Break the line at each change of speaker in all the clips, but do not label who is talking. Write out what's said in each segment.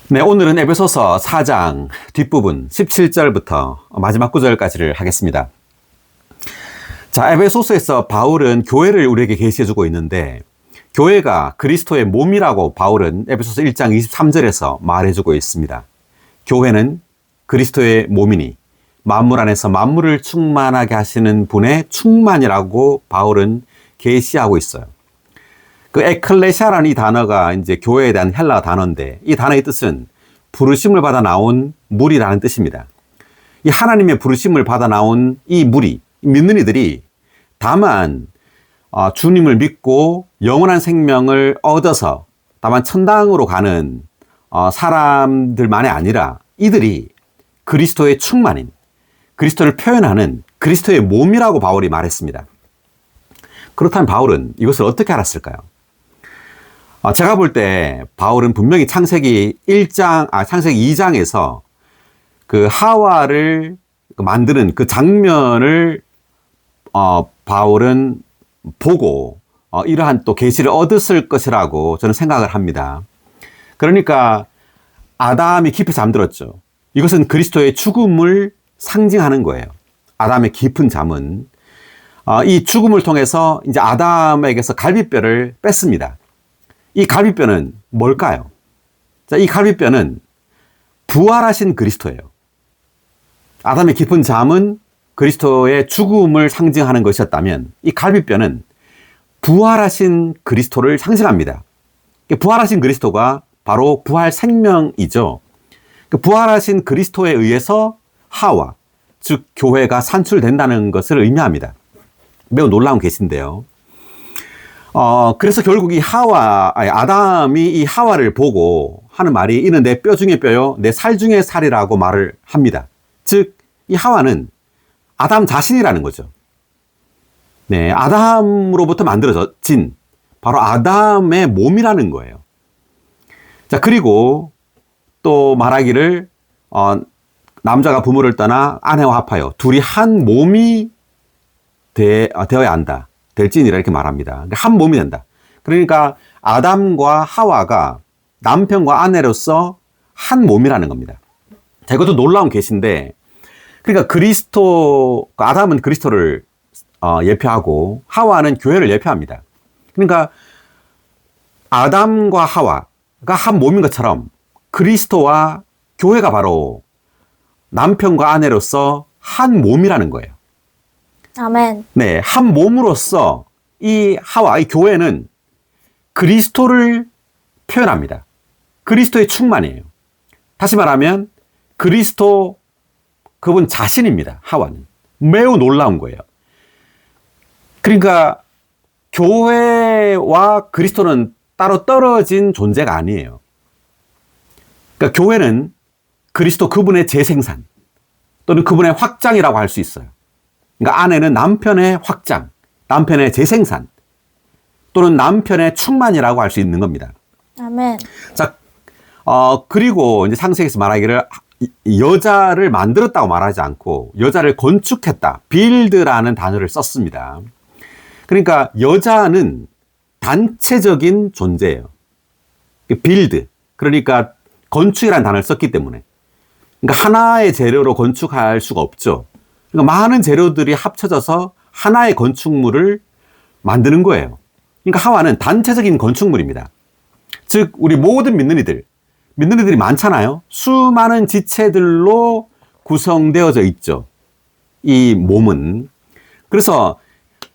네, 오늘은 에베소서 4장 뒷부분 17절부터 마지막 구절까지를 하겠습니다. 자, 에베소서에서 바울은 교회를 우리에게 계시해주고 있는데, 교회가 그리스도의 몸이라고 바울은 에베소서 1장 23절에서 말해주고 있습니다. 교회는 그리스도의 몸이니 만물 안에서 만물을 충만하게 하시는 분의 충만이라고 바울은 계시하고 있어요. 그 에클레시아라는 이 단어가 이제 교회에 대한 헬라어 단어인데, 이 단어의 뜻은 부르심을 받아 나온 무리라는 뜻입니다. 이 하나님의 부르심을 받아 나온 이 무리, 믿는 이들이 다만 주님을 믿고 영원한 생명을 얻어서 다만 천당으로 가는 사람들만이 아니라 이들이 그리스도의 충만인, 그리스도를 표현하는 그리스도의 몸이라고 바울이 말했습니다. 그렇다면 바울은 이것을 어떻게 알았을까요? 제가 볼 때 바울은 분명히 창세기 2장에서 그 하와를 만드는 그 장면을 바울은 보고 이러한 또 계시를 얻었을 것이라고 저는 생각을 합니다. 그러니까 아담이 깊이 잠들었죠. 이것은 그리스도의 죽음을 상징하는 거예요. 아담의 깊은 잠은 이 죽음을 통해서 이제 아담에게서 갈비뼈를 뺐습니다. 이 갈비뼈는 뭘까요? 자, 이 갈비뼈는 부활하신 그리스도예요. 아담의 깊은 잠은 그리스도의 죽음을 상징하는 것이었다면 이 갈비뼈는 부활하신 그리스도를 상징합니다. 부활하신 그리스도가 바로 부활 생명이죠. 부활하신 그리스도에 의해서 하와, 즉 교회가 산출된다는 것을 의미합니다. 매우 놀라운 계시인데요. 그래서 결국 아담이 이 하와를 보고 하는 말이 이는 내 뼈 중에 뼈요, 내 살 중에 살이라고 말을 합니다. 즉, 이 하와는 아담 자신이라는 거죠. 네, 아담으로부터 만들어진 바로 아담의 몸이라는 거예요. 자, 그리고 또 말하기를, 남자가 부모를 떠나 아내와 합하여 둘이 한 몸이 되어야 한다. 될지니라 이렇게 말합니다. 한 몸이 된다. 그러니까 아담과 하와가 남편과 아내로서 한 몸이라는 겁니다. 자, 이것도 놀라운 계시인데, 그러니까 아담은 그리스도를 예표하고 하와는 교회를 예표합니다. 그러니까 아담과 하와가 한 몸인 것처럼 그리스도와 교회가 바로 남편과 아내로서 한 몸이라는 거예요.
아멘.
네, 한 몸으로서 이 교회는 그리스도를 표현합니다. 그리스도의 충만이에요. 다시 말하면 그리스도 그분 자신입니다. 하와는. 매우 놀라운 거예요. 그러니까 교회와 그리스도는 따로 떨어진 존재가 아니에요. 그러니까 교회는 그리스도 그분의 재생산 또는 그분의 확장이라고 할 수 있어요. 그러니까 아내는 남편의 확장, 남편의 재생산 또는 남편의 충만이라고 할 수 있는 겁니다.
아멘.
자, 그리고 이제 창세기에서 말하기를 여자를 만들었다고 말하지 않고 여자를 건축했다, 빌드라는 단어를 썼습니다. 그러니까 여자는 단체적인 존재예요. 빌드, 그러니까 건축이라는 단어를 썼기 때문에. 그러니까 하나의 재료로 건축할 수가 없죠. 그러니까 많은 재료들이 합쳐져서 하나의 건축물을 만드는 거예요. 그러니까 하와는 단체적인 건축물입니다. 즉, 우리 모든 믿는 이들이 많잖아요. 수많은 지체들로 구성되어져 있죠. 이 몸은. 그래서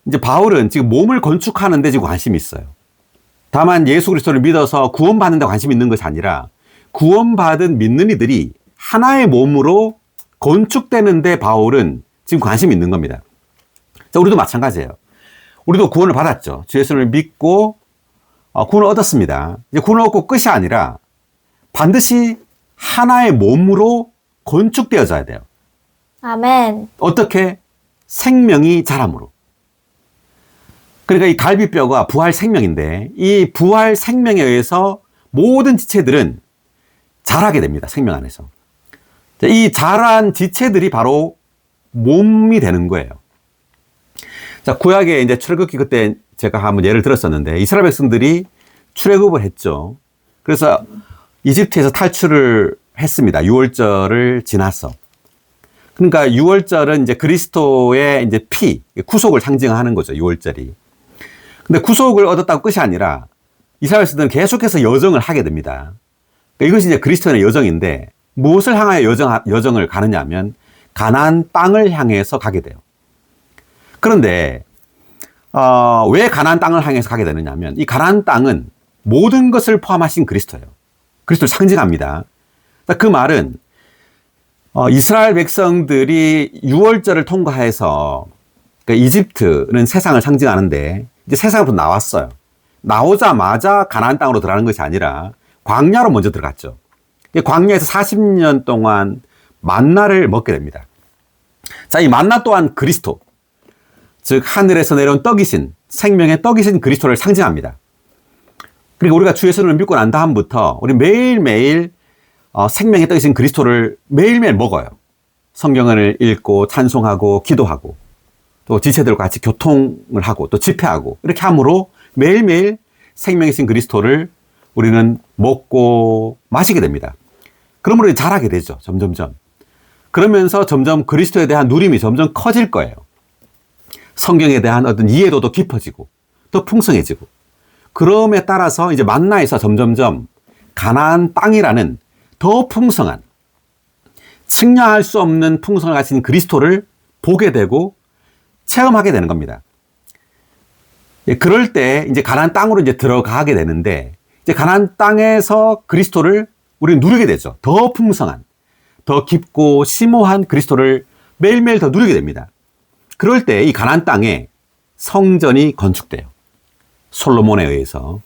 이제 바울은 지금 몸을 건축하는 데 지금 관심이 있어요. 다만 예수 그리스도를 믿어서 구원받는 데 관심이 있는 것이 아니라 구원받은 믿는 이들이 하나의 몸으로 건축되는 데 바울은 지금 관심이 있는 겁니다. 자, 우리도 마찬가지예요. 우리도 구원을 받았죠. 주 예수를 믿고 구원을 얻었습니다. 이제 구원을 얻고 끝이 아니라 반드시 하나의 몸으로 건축되어져야 돼요.
아멘.
어떻게? 생명이 자람으로. 그러니까 이 갈비뼈가 부활 생명인데 이 부활 생명에 의해서 모든 지체들은 자라게 됩니다. 생명 안에서. 이 자란 지체들이 바로 몸이 되는 거예요. 자, 구약에 이제 출애굽기 그때 제가 한번 예를 들었었는데 이스라엘 백성들이 출애굽을 했죠. 그래서 이집트에서 탈출을 했습니다. 유월절을 지나서. 그러니까 유월절은 이제 그리스도의 이제 피, 구속을 상징하는 거죠. 유월절이. 근데 구속을 얻었다고 끝이 아니라 이스라엘 백성들은 계속해서 여정을 하게 됩니다. 그러니까 이것이 이제 그리스도인의 여정인데 무엇을 향하여 여정을 가느냐 하면 가나안 땅을 향해서 가게 돼요. 그런데 왜 가나안 땅을 향해서 가게 되느냐 하면 이 가나안 땅은 모든 것을 포함하신 그리스도예요. 그리스도를 상징합니다. 그 말은 이스라엘 백성들이 유월절을 통과해서 그러니까 이집트는 세상을 상징하는데 이제 세상으로부터 나왔어요. 나오자마자 가나안 땅으로 들어가는 것이 아니라 광야로 먼저 들어갔죠. 광야에서 40년 동안 만나를 먹게 됩니다. 자, 이 만나 또한 그리스도, 즉 하늘에서 내려온 떡이신, 생명의 떡이신 그리스도를 상징합니다. 그리고 우리가 주 예수를 믿고 난 다음부터 우리 매일매일 생명의 떡이신 그리스도를 매일매일 먹어요. 성경을 읽고 찬송하고 기도하고 또 지체들과 같이 교통을 하고 또 집회하고 이렇게 함으로 매일매일 생명이신 그리스도를 우리는 먹고 마시게 됩니다. 그러므로 자라게 되죠. 점점점. 그러면서 점점 그리스도에 대한 누림이 점점 커질 거예요. 성경에 대한 어떤 이해도도 깊어지고 또 풍성해지고 그럼에 따라서 이제 만나에서 점점점 가나안 땅이라는 더 풍성한 측량할 수 없는 풍성을 가진 그리스도를 보게 되고 체험하게 되는 겁니다. 그럴 때 이제 가나안 땅으로 이제 들어가게 되는데 이제 가나안 땅에서 그리스도를 우리는 누리게 되죠. 더 풍성한, 더 깊고 심오한 그리스도를 매일매일 더 누리게 됩니다. 그럴 때 이 가나안 땅에 성전이 건축돼요. 솔로몬에 의해서.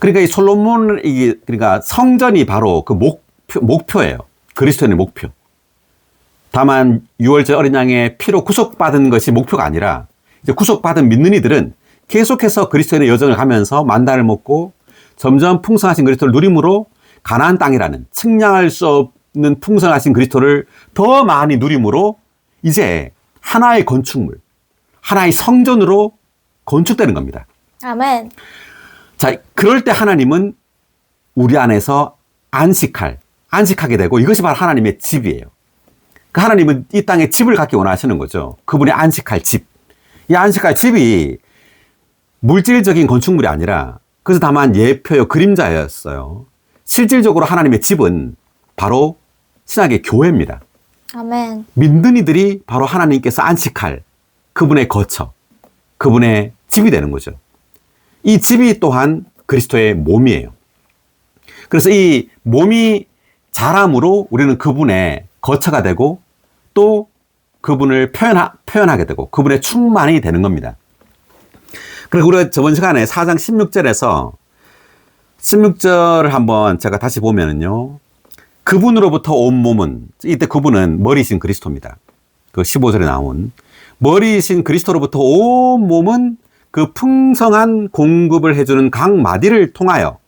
그러니까 이 그러니까 성전이 바로 그 목표예요. 그리스도인의 목표. 다만 유월절 어린 양의 피로 구속받은 것이 목표가 아니라 이제 구속받은 믿는 이들은 계속해서 그리스도인의 여정을 가면서 만나를 먹고 점점 풍성하신 그리스도를 누림으로 가나안 땅이라는 측량할 수 없는 풍성하신 그리스도를 더 많이 누림으로 이제 하나의 건축물, 하나의 성전으로 건축되는 겁니다.
아멘.
자, 그럴 때 하나님은 우리 안에서 안식하게 되고 이것이 바로 하나님의 집이에요. 그 하나님은 이 땅에 집을 갖기 원하시는 거죠. 그분이 안식할 집. 이 안식할 집이 물질적인 건축물이 아니라 그래서 다만 예표요, 그림자였어요. 실질적으로 하나님의 집은 바로 신약의 교회입니다.
아멘.
믿는 이들이 바로 하나님께서 안식할 그분의 거처, 그분의 집이 되는 거죠. 이 집이 또한 그리스도의 몸이에요. 그래서 이 몸이 자람으로 우리는 그분의 거처가 되고 또 그분을 표현하게 되고 그분의 충만이 되는 겁니다. 그리고 우리가 저번 시간에 4장 16절에서 16절을 한번 제가 다시 보면은요. 그분으로부터 온 몸은, 이때 그분은 머리이신 그리스도입니다. 그 15절에 나온 머리이신 그리스도로부터 온 몸은 그 풍성한 공급을 해주는 각 마디를 통하여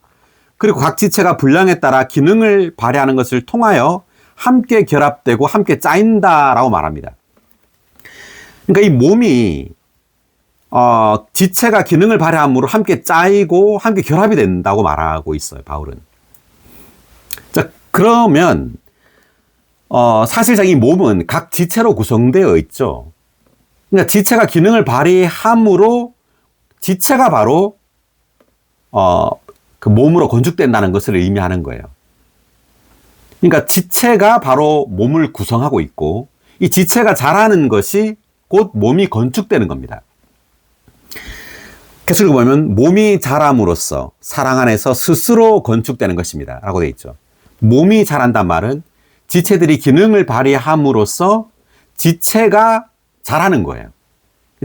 그리고 각 지체가 분량에 따라 기능을 발휘하는 것을 통하여 함께 결합되고 함께 짜인다라고 말합니다. 그러니까 이 몸이 지체가 기능을 발휘함으로 함께 짜이고 함께 결합이 된다고 말하고 있어요, 바울은. 자, 그러면 사실상 이 몸은 각 지체로 구성되어 있죠. 그러니까 지체가 기능을 발휘함으로 지체가 바로 그 몸으로 건축된다는 것을 의미하는 거예요. 그러니까 지체가 바로 몸을 구성하고 있고 이 지체가 자라는 것이 곧 몸이 건축되는 겁니다. 계속 보면 몸이 자람으로써 사랑 안에서 스스로 건축되는 것입니다 라고 되어 있죠. 몸이 자란단 말은 지체들이 기능을 발휘함으로써 지체가 자라는 거예요.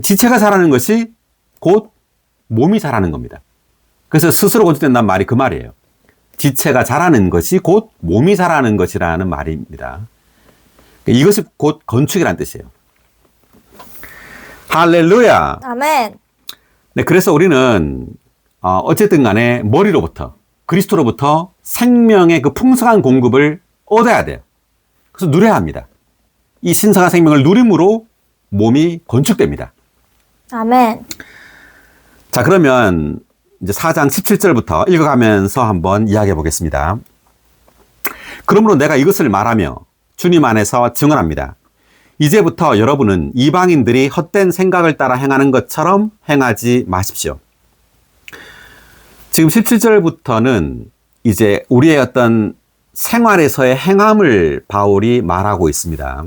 지체가 자라는 것이 곧 몸이 자라는 겁니다. 그래서 스스로 건축된다는 말이 그 말이에요. 지체가 자라는 것이 곧 몸이 자라는 것이라는 말입니다. 이것이 곧 건축이라는 뜻이에요. 할렐루야.
아멘.
네, 그래서 우리는 어쨌든 간에 머리로부터 그리스도로부터 생명의 그 풍성한 공급을 얻어야 돼요. 그래서 누려야 합니다. 이 신성한 생명을 누림으로 몸이 건축됩니다.
아멘.
자, 그러면 이제 4장 17절부터 읽어가면서 한번 이야기해 보겠습니다. 그러므로 내가 이것을 말하며 주님 안에서 증언합니다. 이제부터 여러분은 이방인들이 헛된 생각을 따라 행하는 것처럼 행하지 마십시오. 지금 17절부터는 이제 우리의 어떤 생활에서의 행함을 바울이 말하고 있습니다.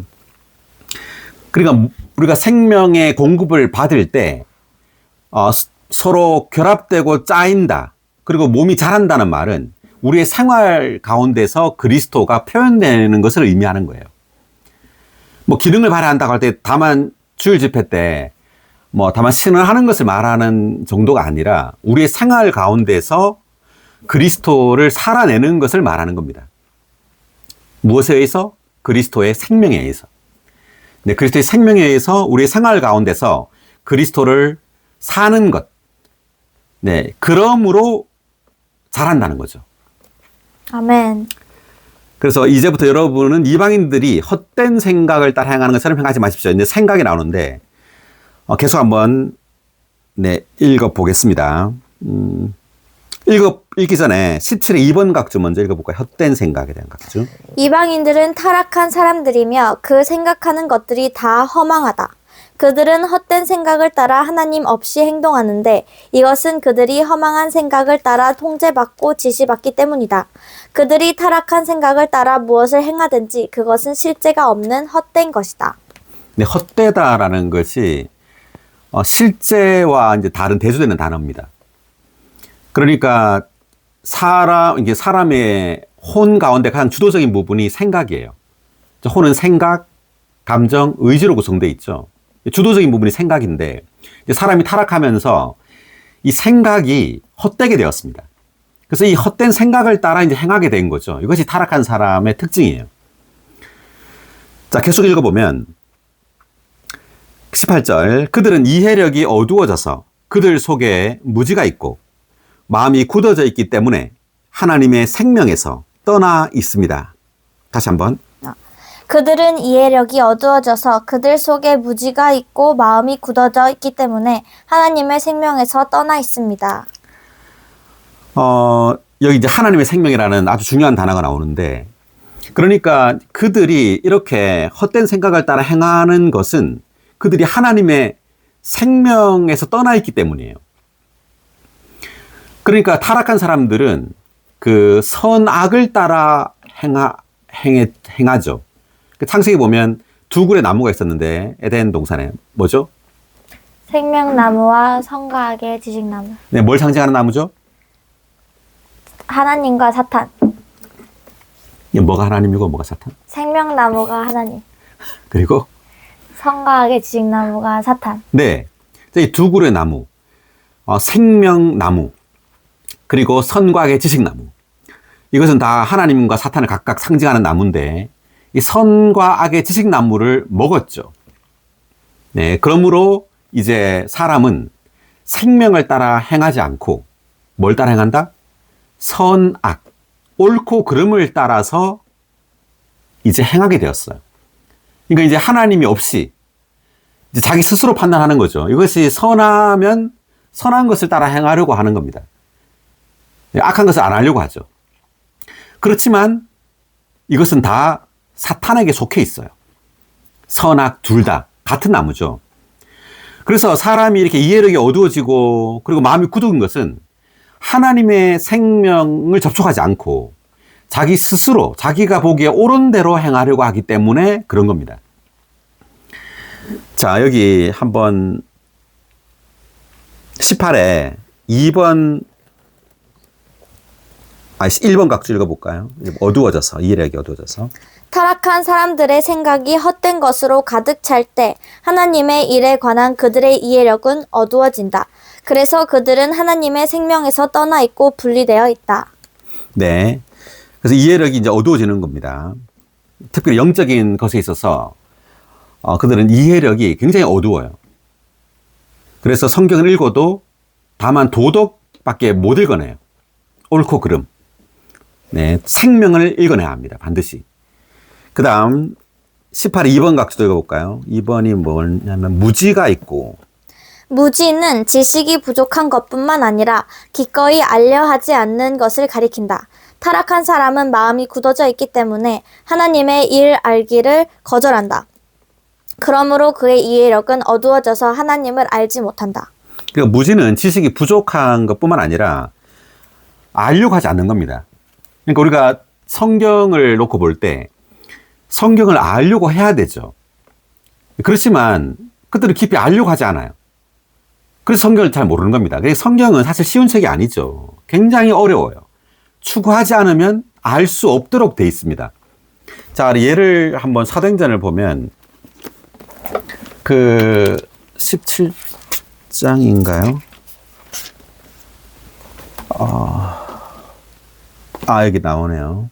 그러니까 우리가 생명의 공급을 받을 때 서로 결합되고 짜인다. 그리고 몸이 자란다는 말은 우리의 생활 가운데서 그리스도가 표현되는 것을 의미하는 거예요. 뭐 기능을 발휘한다고 할 때 다만 주일 집회 때 뭐 다만 신앙하는 것을 말하는 정도가 아니라 우리의 생활 가운데서 그리스도를 살아내는 것을 말하는 겁니다. 무엇에 의해서? 그리스도의 생명에 의해서. 네, 그리스도의 생명에 의해서 우리의 생활 가운데서 그리스도를 사는 것. 네, 그러므로 자란다는 거죠.
아멘.
그래서 이제부터 여러분은 이방인들이 헛된 생각을 따라 행하는 것처럼 행하지 마십시오. 이제 생각이 나오는데 계속 한번 읽어보겠습니다. 읽기 전에 17의 2번 각주 먼저 읽어볼까요? 헛된 생각에 대한 각주.
이방인들은 타락한 사람들이며 그 생각하는 것들이 다 허망하다. 그들은 헛된 생각을 따라 하나님 없이 행동하는데 이것은 그들이 허망한 생각을 따라 통제받고 지시받기 때문이다. 그들이 타락한 생각을 따라 무엇을 행하든지 그것은 실제가 없는 헛된 것이다.
네, 헛되다라는 것이 실제와 이제 다른 대조되는 단어입니다. 그러니까 사람의 혼 가운데 가장 주도적인 부분이 생각이에요. 혼은 생각, 감정, 의지로 구성되어 있죠. 주도적인 부분이 생각인데 사람이 타락하면서 이 생각이 헛되게 되었습니다. 그래서 이 헛된 생각을 따라 이제 행하게 된 거죠. 이것이 타락한 사람의 특징이에요. 자, 계속 읽어보면 18절, 그들은 이해력이 어두워져서 그들 속에 무지가 있고 마음이 굳어져 있기 때문에 하나님의 생명에서 떠나 있습니다. 다시 한번.
그들은 이해력이 어두워져서 그들 속에 무지가 있고 마음이 굳어져 있기 때문에 하나님의 생명에서 떠나 있습니다.
여기 이제 하나님의 생명이라는 아주 중요한 단어가 나오는데, 그러니까 그들이 이렇게 헛된 생각을 따라 행하는 것은 그들이 하나님의 생명에서 떠나 있기 때문이에요. 그러니까 타락한 사람들은 그 선악을 따라 행하죠. 창세기 보면 두 그루의 나무가 있었는데 에덴 동산에 뭐죠?
생명나무와 선과 악의 지식나무.
네, 뭘 상징하는 나무죠?
하나님과 사탄.
이게 뭐가 하나님이고 뭐가 사탄?
생명나무가 하나님.
그리고
선과 악의 지식나무가 사탄.
네, 이 두 그루의 나무, 생명나무 그리고 선과 악의 지식나무, 이것은 다 하나님과 사탄을 각각 상징하는 나무인데 이 선과 악의 지식나무를 먹었죠. 네, 그러므로 이제 사람은 생명을 따라 행하지 않고 뭘 따라 행한다? 선악, 옳고 그름을 따라서 이제 행하게 되었어요. 그러니까 이제 하나님이 없이 이제 자기 스스로 판단하는 거죠. 이것이 선하면 선한 것을 따라 행하려고 하는 겁니다. 악한 것을 안 하려고 하죠. 그렇지만 이것은 다 사탄에게 속해 있어요. 선악 둘 다 같은 나무죠. 그래서 사람이 이렇게 이해력이 어두워지고 그리고 마음이 굳은 것은 하나님의 생명을 접촉하지 않고 자기 스스로 자기가 보기에 옳은 대로 행하려고 하기 때문에 그런 겁니다. 자, 여기 한번 18에 1번 각주 읽어볼까요? 어두워져서, 이해력이 어두워져서.
타락한 사람들의 생각이 헛된 것으로 가득 찰 때 하나님의 일에 관한 그들의 이해력은 어두워진다. 그래서 그들은 하나님의 생명에서 떠나 있고 분리되어 있다.
네. 그래서 이해력이 이제 어두워지는 겁니다. 특별히 영적인 것에 있어서 그들은 이해력이 굉장히 어두워요. 그래서 성경을 읽어도 다만 도덕밖에 못 읽어내요. 옳고 그름. 네, 생명을 읽어내야 합니다. 반드시. 그 다음 18에 2번 각주도 읽어볼까요? 2번이 뭐냐면 무지가 있고.
무지는 지식이 부족한 것뿐만 아니라 기꺼이 알려 하지 않는 것을 가리킨다. 타락한 사람은 마음이 굳어져 있기 때문에 하나님의 일 알기를 거절한다. 그러므로 그의 이해력은 어두워져서 하나님을 알지 못한다.
그러니까 무지는 지식이 부족한 것뿐만 아니라 알려고 하지 않는 겁니다. 그러니까 우리가 성경을 놓고 볼 때 성경을 알려고 해야 되죠. 그렇지만 그들은 깊이 알려고 하지 않아요. 그래서 성경을 잘 모르는 겁니다. 그래서 성경은 사실 쉬운 책이 아니죠. 굉장히 어려워요. 추구하지 않으면 알 수 없도록 돼 있습니다. 자, 예를 한번 사도행전을 보면 그 17장인가요? 여기 나오네요.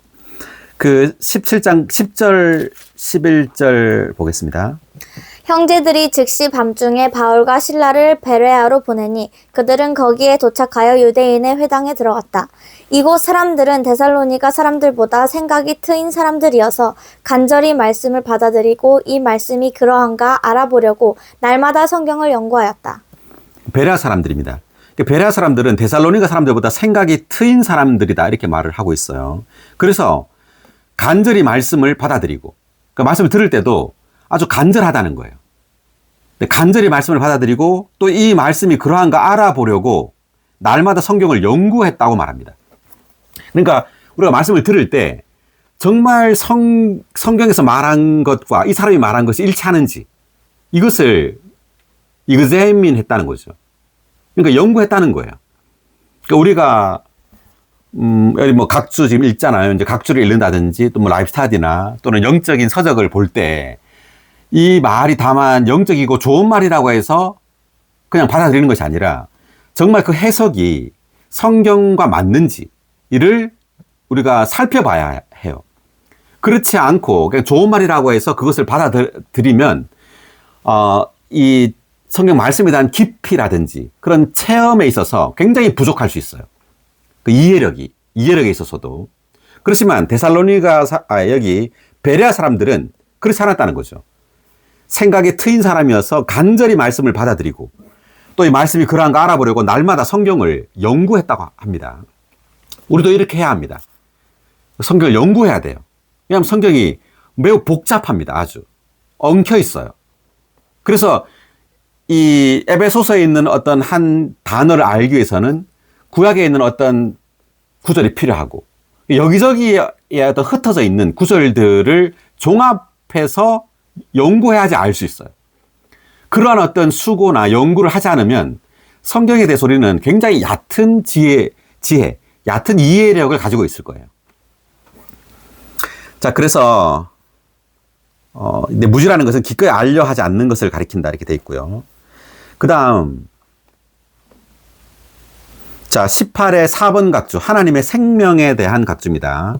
그 17장 10절, 11절 보겠습니다.
형제들이 즉시 밤중에 바울과 실라를 베레아로 보내니 그들은 거기에 도착하여 유대인의 회당에 들어갔다. 이곳 사람들은 데살로니가 사람들보다 생각이 트인 사람들이어서 간절히 말씀을 받아들이고 이 말씀이 그러한가 알아보려고 날마다 성경을 연구하였다.
베레아 사람들입니다. 베레아 사람들은 데살로니가 사람들보다 생각이 트인 사람들이다 이렇게 말을 하고 있어요. 그래서 간절히 말씀을 받아들이고 그 말씀을 들을 때도 아주 간절하다는 거예요. 간절히 말씀을 받아들이고 또 이 말씀이 그러한가 알아보려고 날마다 성경을 연구했다고 말합니다. 그러니까 우리가 말씀을 들을 때 정말 성경에서 말한 것과 이 사람이 말한 것이 일치하는지 이것을 이그제민했다는 거죠. 그러니까 연구했다는 거예요. 그러니까 우리가 여기 뭐 각주 지금 읽잖아요. 이제 각주를 읽는다든지 또 뭐 라이프 스타디나 또는 영적인 서적을 볼 때 이 말이 다만 영적이고 좋은 말이라고 해서 그냥 받아들이는 것이 아니라 정말 그 해석이 성경과 맞는지 이를 우리가 살펴봐야 해요. 그렇지 않고 그냥 좋은 말이라고 해서 그것을 받아들이면 이 성경 말씀에 대한 깊이라든지 그런 체험에 있어서 굉장히 부족할 수 있어요. 그 이해력에 있어서도. 그렇지만 데살로니가 여기 베레아 사람들은 그렇지 않았다는 거죠. 생각에 트인 사람이어서 간절히 말씀을 받아들이고 또 이 말씀이 그러한가 알아보려고 날마다 성경을 연구했다고 합니다. 우리도 이렇게 해야 합니다. 성경을 연구해야 돼요. 왜냐하면 성경이 매우 복잡합니다. 아주 엉켜 있어요. 그래서 이 에베소서에 있는 어떤 한 단어를 알기 위해서는 구약에 있는 어떤 구절이 필요하고 여기저기에 어떤 흩어져 있는 구절들을 종합해서 연구해야지 알 수 있어요. 그러한 어떤 수고나 연구를 하지 않으면 성경에 대해서 우리는 굉장히 얕은 지혜, 얕은 이해력을 가지고 있을 거예요. 자, 그래서 무지라는 것은 기꺼이 알려 하지 않는 것을 가리킨다 이렇게 돼 있고요. 그 다음 자 18의 4번 각주 하나님의 생명에 대한 각주입니다.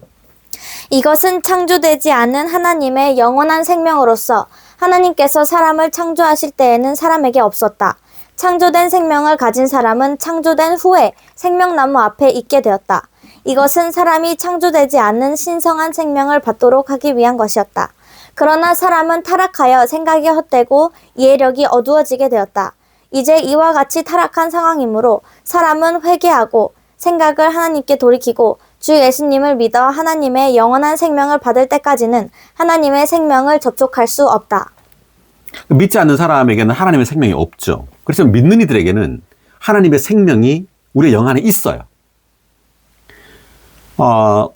이것은 창조되지 않은 하나님의 영원한 생명으로서 하나님께서 사람을 창조하실 때에는 사람에게 없었다. 창조된 생명을 가진 사람은 창조된 후에 생명나무 앞에 있게 되었다. 이것은 사람이 창조되지 않는 신성한 생명을 받도록 하기 위한 것이었다. 그러나 사람은 타락하여 생각이 헛되고 이해력이 어두워지게 되었다. 이제 이와 같이 타락한 상황이므로 사람은 회개하고 생각을 하나님께 돌이키고 주 예수님을 믿어 하나님의 영원한 생명을 받을 때까지는 하나님의 생명을 접촉할 수 없다.
믿지 않는 사람에게는 하나님의 생명이 없죠. 그래서 믿는 이들에게는 하나님의 생명이 우리의 영 안에 있어요.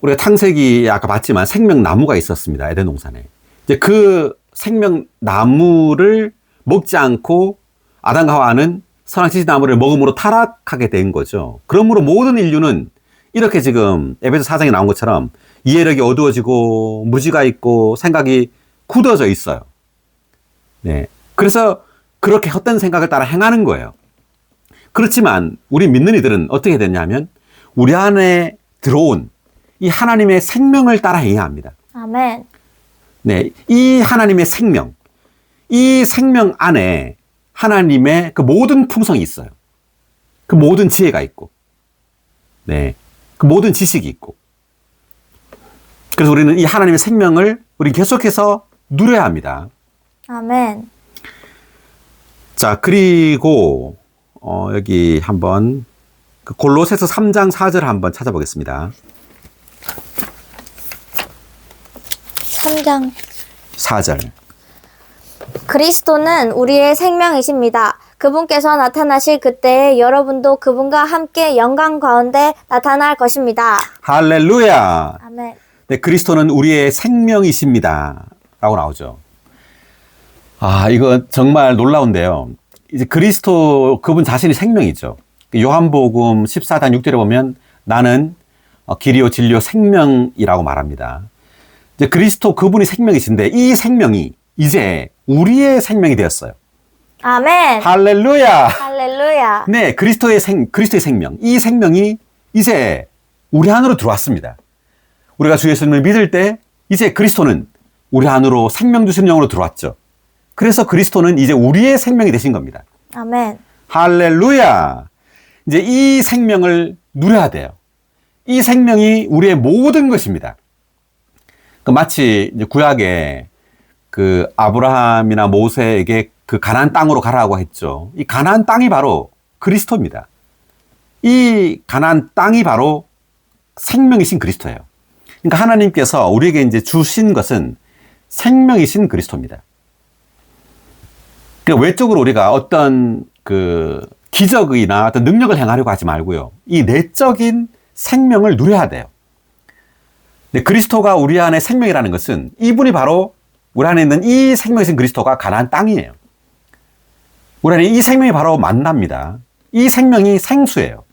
우리가 창세기에 아까 봤지만 생명나무가 있었습니다. 에덴 동산에. 이제 그 생명나무를 먹지 않고 아담과 하와는 선악 지식나무를 먹음으로 타락하게 된 거죠. 그러므로 모든 인류는 이렇게 지금 에베소 4장에 나온 것처럼 이해력이 어두워지고 무지가 있고 생각이 굳어져 있어요. 네. 그래서 그렇게 헛된 생각을 따라 행하는 거예요. 그렇지만 우리 믿는 이들은 어떻게 됐냐면 우리 안에 들어온 이 하나님의 생명을 따라 행해야 합니다.
아멘.
네. 이 하나님의 생명, 이 생명 안에 하나님의 그 모든 풍성이 있어요. 그 모든 지혜가 있고, 네. 그 모든 지식이 있고. 그래서 우리는 이 하나님의 생명을 우리 계속해서 누려야 합니다.
아멘.
자, 그리고 여기 한번 그 골로새서 3장 4절 한번 찾아보겠습니다.
3장
4절.
그리스도는 우리의 생명이십니다. 그분께서 나타나실 그때에 여러분도 그분과 함께 영광 가운데 나타날 것입니다.
할렐루야.
아멘.
네, 그리스도는 우리의 생명이십니다. 라고 나오죠. 아, 이거 정말 놀라운데요. 이제 그리스도 그분 자신이 생명이죠. 요한복음 14장 6절에 보면 나는 길이요 진리요 생명이라고 말합니다. 이제 그리스도 그분이 생명이신데 이 생명이 이제 우리의 생명이 되었어요.
아멘.
할렐루야.
할렐루야.
네, 그리스도의 생명. 이 생명이 이제 우리 안으로 들어왔습니다. 우리가 주 예수님을 믿을 때 이제 그리스도는 우리 안으로 생명 주시는 영으로 들어왔죠. 그래서 그리스도는 이제 우리의 생명이 되신 겁니다.
아멘.
할렐루야. 이제 이 생명을 누려야 돼요. 이 생명이 우리의 모든 것입니다. 마치 이제 구약에 그 아브라함이나 모세에게 그 가나안 땅으로 가라고 했죠. 이 가나안 땅이 바로 그리스도입니다. 이 가나안 땅이 바로 생명이신 그리스도예요. 그러니까 하나님께서 우리에게 이제 주신 것은 생명이신 그리스도입니다. 그러니까 외적으로 우리가 어떤 그 기적이나 어떤 능력을 행하려고 하지 말고요. 이 내적인 생명을 누려야 돼요. 근데 그리스도가 우리 안에 생명이라는 것은 이분이 바로 우리 안에 있는 이 생명이신 그리스도가 가나안 땅이에요. 우리 안에 이 생명이 바로 만납니다. 이 생명이 생수예요.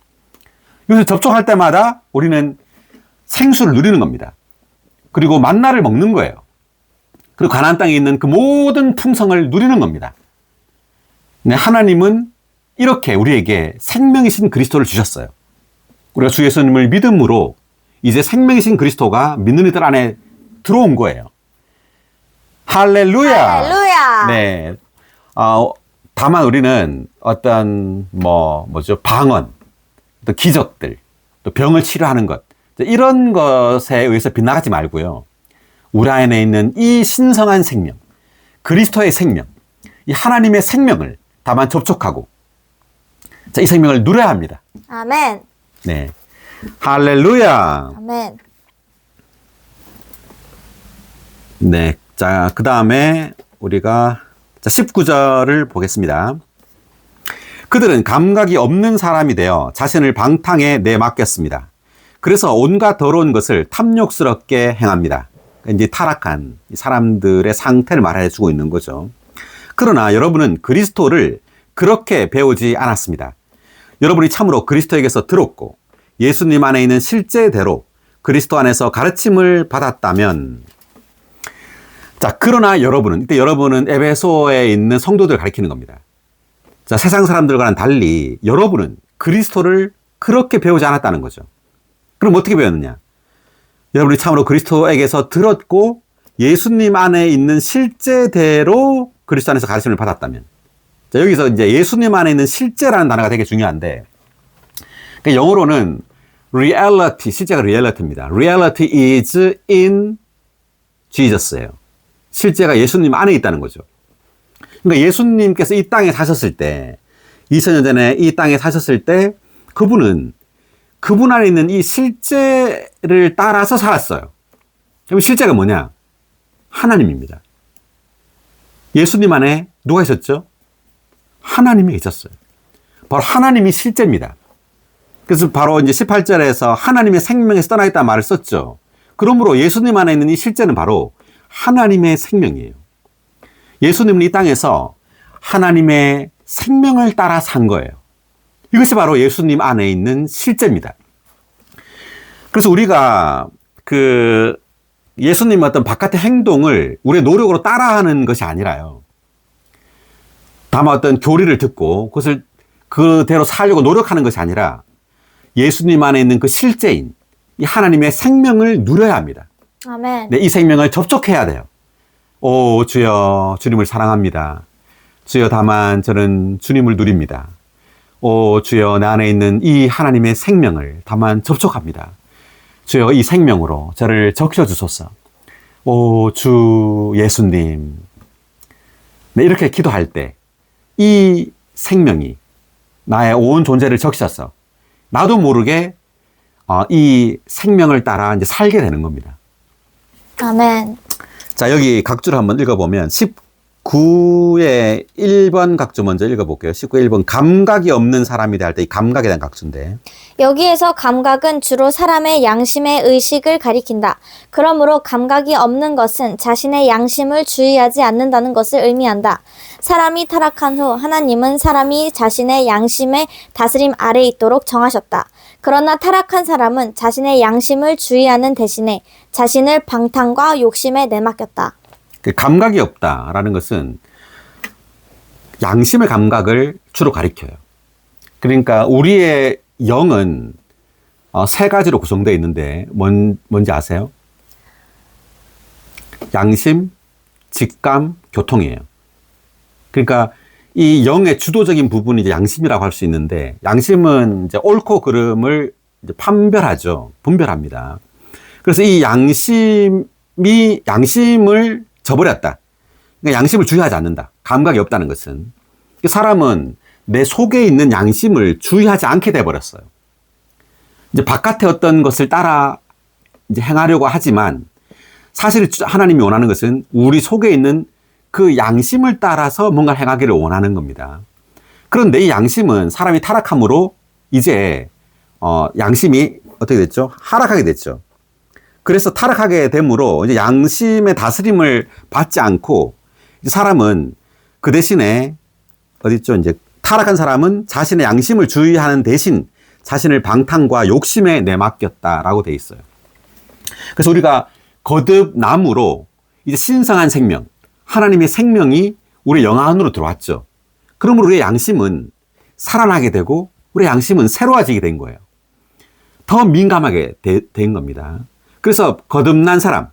이것을 접촉할 때마다 우리는 생수를 누리는 겁니다. 그리고 만나를 먹는 거예요. 그리고 가나안 땅에 있는 그 모든 풍성을 누리는 겁니다. 네, 하나님은 이렇게 우리에게 생명이신 그리스도를 주셨어요. 우리가 주 예수님을 믿음으로 이제 생명이신 그리스도가 믿는 이들 안에 들어온 거예요. 할렐루야.
할렐루야.
네. 다만 우리는 어떤 방언, 또 기적들, 또 병을 치료하는 것 이런 것에 의해서 빗나가지 말고요. 우리 안에 있는 이 신성한 생명, 그리스도의 생명, 이 하나님의 생명을 다만 접촉하고 자, 이 생명을 누려야 합니다.
아멘.
네. 할렐루야.
아멘.
네. 자, 그 다음에 우리가 19절을 보겠습니다. 그들은 감각이 없는 사람이 되어 자신을 방탕에 내맡겼습니다. 그래서 온갖 더러운 것을 탐욕스럽게 행합니다. 이제 타락한 사람들의 상태를 말해주고 있는 거죠. 그러나 여러분은 그리스도를 그렇게 배우지 않았습니다. 여러분이 참으로 그리스도에게서 들었고 예수님 안에 있는 실제대로 그리스도 안에서 가르침을 받았다면 자, 그러나 여러분은, 이때 여러분은 에베소에 있는 성도들을 가리키는 겁니다. 자, 세상 사람들과는 달리 여러분은 그리스도를 그렇게 배우지 않았다는 거죠. 그럼 어떻게 배웠느냐? 여러분이 참으로 그리스도에게서 들었고 예수님 안에 있는 실제대로 그리스도 안에서 가르침을 받았다면. 자, 여기서 이제 예수님 안에 있는 실제라는 단어가 되게 중요한데, 그러니까 영어로는 reality, 실제가 reality입니다. reality is in Jesus예요. 실제가 예수님 안에 있다는 거죠. 그러니까 예수님께서 이 땅에 사셨을 때, 2000년 전에 이 땅에 사셨을 때, 그분은 그분 안에 있는 이 실제를 따라서 살았어요. 그럼 실제가 뭐냐? 하나님입니다. 예수님 안에 누가 있었죠? 하나님이 있었어요. 바로 하나님이 실제입니다. 그래서 바로 이제 18절에서 하나님의 생명에서 떠나겠다는 말을 썼죠. 그러므로 예수님 안에 있는 이 실제는 바로 하나님의 생명이에요. 예수님은 이 땅에서 하나님의 생명을 따라 산 거예요. 이것이 바로 예수님 안에 있는 실제입니다. 그래서 우리가 그 예수님의 어떤 바깥의 행동을 우리의 노력으로 따라하는 것이 아니라요. 다만 어떤 교리를 듣고 그것을 그대로 살려고 노력하는 것이 아니라 예수님 안에 있는 그 실제인 이 하나님의 생명을 누려야 합니다.
아멘.
네, 이 생명을 접촉해야 돼요. 오, 주여, 주님을 사랑합니다. 주여, 다만 저는 주님을 누립니다. 오, 주여, 내 안에 있는 이 하나님의 생명을 다만 접촉합니다. 주여, 이 생명으로 저를 적셔주소서. 오, 주 예수님. 네, 이렇게 기도할 때, 이 생명이 나의 온 존재를 적셔서 나도 모르게 이 생명을 따라 이제 살게 되는 겁니다.
아멘.
자, 여기 각주를 한번 읽어보면 19의 1번 각주 먼저 읽어볼게요. 19의 1번 감각이 없는 사람이다 할 때 이 감각에 대한 각주인데
여기에서 감각은 주로 사람의 양심의 의식을 가리킨다. 그러므로 감각이 없는 것은 자신의 양심을 주의하지 않는다는 것을 의미한다. 사람이 타락한 후 하나님은 사람이 자신의 양심의 다스림 아래 있도록 정하셨다. 그러나 타락한 사람은 자신의 양심을 주의하는 대신에 자신을 방탕과 욕심에 내맡겼다.
그 감각이 없다라는 것은 양심의 감각을 주로 가리켜요. 그러니까 우리의 영은 세 가지로 구성되어 있는데 뭔지 아세요? 양심, 직감, 교통이에요. 그러니까 이 영의 주도적인 부분이 이제 양심이라고 할 수 있는데 양심은 이제 옳고 그름을 이제 판별하죠. 분별합니다. 그래서 이 양심을 저버렸다. 그러니까 양심을 주의하지 않는다. 감각이 없다는 것은 사람은 내 속에 있는 양심을 주의하지 않게 돼 버렸어요. 이제 바깥의 어떤 것을 따라 이제 행하려고 하지만 사실 하나님이 원하는 것은 우리 속에 있는 그 양심을 따라서 뭔가 행하기를 원하는 겁니다. 그런데 이 양심은 사람이 타락함으로 이제 양심이 어떻게 됐죠? 하락하게 됐죠. 그래서 타락하게 되므로 이제 양심의 다스림을 받지 않고 사람은 그 대신에 어디 있죠? 이제 타락한 사람은 자신의 양심을 주의하는 대신 자신을 방탕과 욕심에 내맡겼다라고 돼 있어요. 그래서 우리가 거듭남으로 이제 신성한 생명, 하나님의 생명이 우리 영 안으로 들어왔죠. 그러므로 우리의 양심은 살아나게 되고 우리의 양심은 새로워지게 된 거예요. 더 민감하게 된 겁니다. 그래서 거듭난 사람,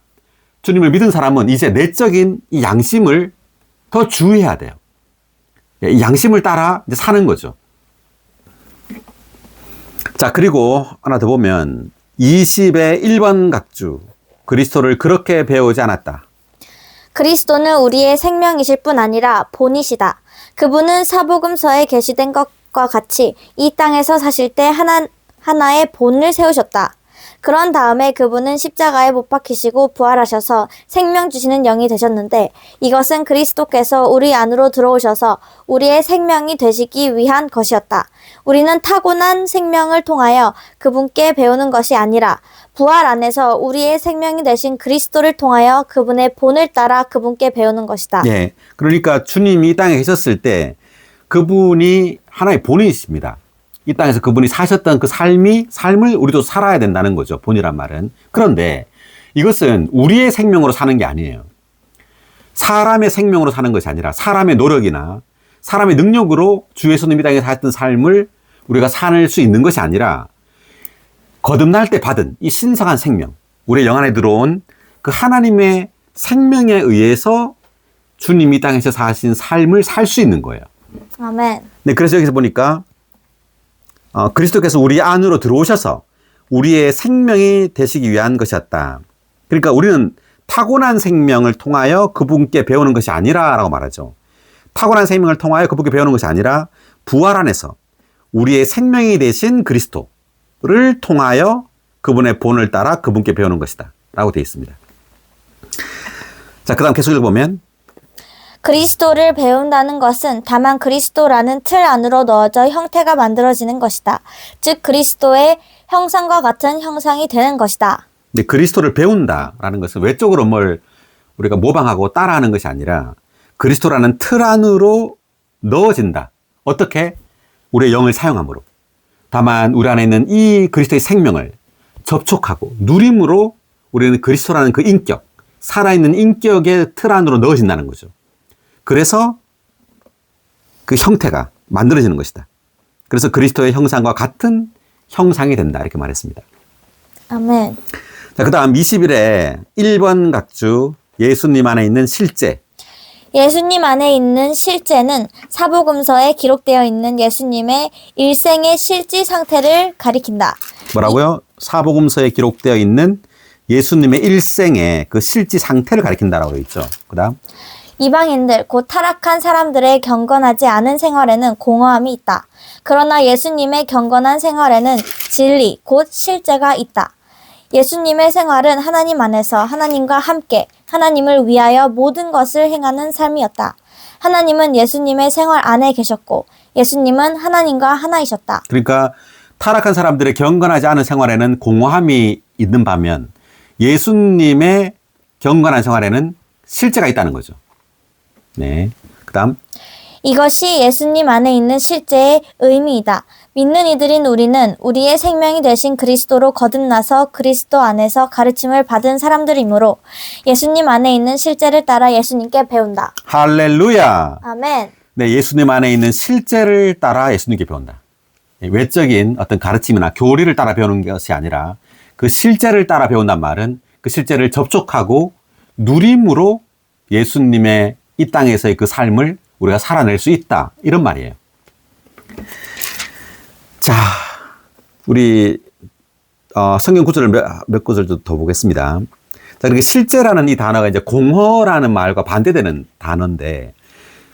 주님을 믿은 사람은 이제 내적인 이 양심을 더 주의해야 돼요. 이 양심을 따라 이제 사는 거죠. 자, 그리고 하나 더 보면 20의 1번 각주, 그리스도를 그렇게 배우지 않았다.
그리스도는 우리의 생명이실 뿐 아니라 본이시다. 그분은 사복음서에 게시된 것과 같이 이 땅에서 사실 때 하나의 본을 세우셨다. 그런 다음에 그분은 십자가에 못 박히시고 부활하셔서 생명 주시는 영이 되셨는데 이것은 그리스도께서 우리 안으로 들어오셔서 우리의 생명이 되시기 위한 것이었다. 우리는 타고난 생명을 통하여 그분께 배우는 것이 아니라 부활 안에서 우리의 생명이 되신 그리스도를 통하여 그분의 본을 따라 그분께 배우는 것이다.
예. 그러니까 주님이 이 땅에 계셨을 때 그분이 하나의 본이십니다. 이 땅에서 그분이 사셨던 그 삶을 우리도 살아야 된다는 거죠. 본이란 말은. 그런데 이것은 우리의 생명으로 사는 게 아니에요. 사람의 생명으로 사는 것이 아니라 사람의 노력이나 사람의 능력으로 주 예수님이 이 땅에 사셨던 삶을 우리가 살 수 있는 것이 아니라 거듭날 때 받은 이 신성한 생명, 우리의 영 안에 들어온 그 하나님의 생명에 의해서 주님이 이 땅에서 사신 삶을 살 수 있는 거예요.
아멘.
네, 그래서 여기서 보니까 그리스도께서 우리 안으로 들어오셔서 우리의 생명이 되시기 위한 것이었다. 그러니까 우리는 타고난 생명을 통하여 그분께 배우는 것이 아니라라고 말하죠. 타고난 생명을 통하여 그분께 배우는 것이 아니라 부활 안에서 우리의 생명이 되신 그리스도를 통하여 그분의 본을 따라 그분께 배우는 것이다 라고 되어 있습니다. 자, 그 다음 계속 읽어보면
그리스도를 배운다는 것은 다만 그리스도라는 틀 안으로 넣어져 형태가 만들어지는 것이다. 즉 그리스도의 형상과 같은 형상이 되는 것이다.
근데 그리스도를 배운다라는 것은 외적으로 뭘 우리가 모방하고 따라하는 것이 아니라 그리스도라는 틀 안으로 넣어진다. 어떻게? 우리의 영을 사용함으로. 다만 우리 안에 있는 이 그리스도의 생명을 접촉하고 누림으로 우리는 그리스도라는 그 인격, 살아있는 인격의 틀 안으로 넣어진다는 거죠. 그래서 그 형태가 만들어지는 것이다. 그래서 그리스도의 형상과 같은 형상이 된다. 이렇게 말했습니다.
아멘.
자, 그 다음 20일에 1번 각주 예수님 안에 있는 실제.
예수님 안에 있는 실제는 사복음서에 기록되어 있는 예수님의 일생의 실제 상태를 가리킨다.
뭐라고요? 사복음서에 기록되어 있는 예수님의 일생의 그 실제 상태를 가리킨다라고 되어 있죠. 그 다음
이방인들, 곧 타락한 사람들의 경건하지 않은 생활에는 공허함이 있다. 그러나 예수님의 경건한 생활에는 진리, 곧 실제가 있다. 예수님의 생활은 하나님 안에서 하나님과 함께 하나님을 위하여 모든 것을 행하는 삶이었다. 하나님은 예수님의 생활 안에 계셨고 예수님은 하나님과 하나이셨다.
그러니까 타락한 사람들의 경건하지 않은 생활에는 공허함이 있는 반면 예수님의 경건한 생활에는 실제가 있다는 거죠. 네. 그다음
이것이 예수님 안에 있는 실제의 의미이다. 믿는 이들인 우리는 우리의 생명이 되신 그리스도로 거듭나서 그리스도 안에서 가르침을 받은 사람들이므로 예수님 안에 있는 실제를 따라 예수님께 배운다.
할렐루야.
아멘.
네, 예수님 안에 있는 실제를 따라 예수님께 배운다. 외적인 어떤 가르침이나 교리를 따라 배우는 것이 아니라 그 실제를 따라 배운단 말은 그 실제를 접촉하고 누림으로 예수님의 이 땅에서의 그 삶을 우리가 살아낼 수 있다. 이런 말이에요. 자, 우리 성경 구절을 몇 구절 더 보겠습니다. 자, 이렇게 실제라는 이 단어가 이제 공허라는 말과 반대되는 단어인데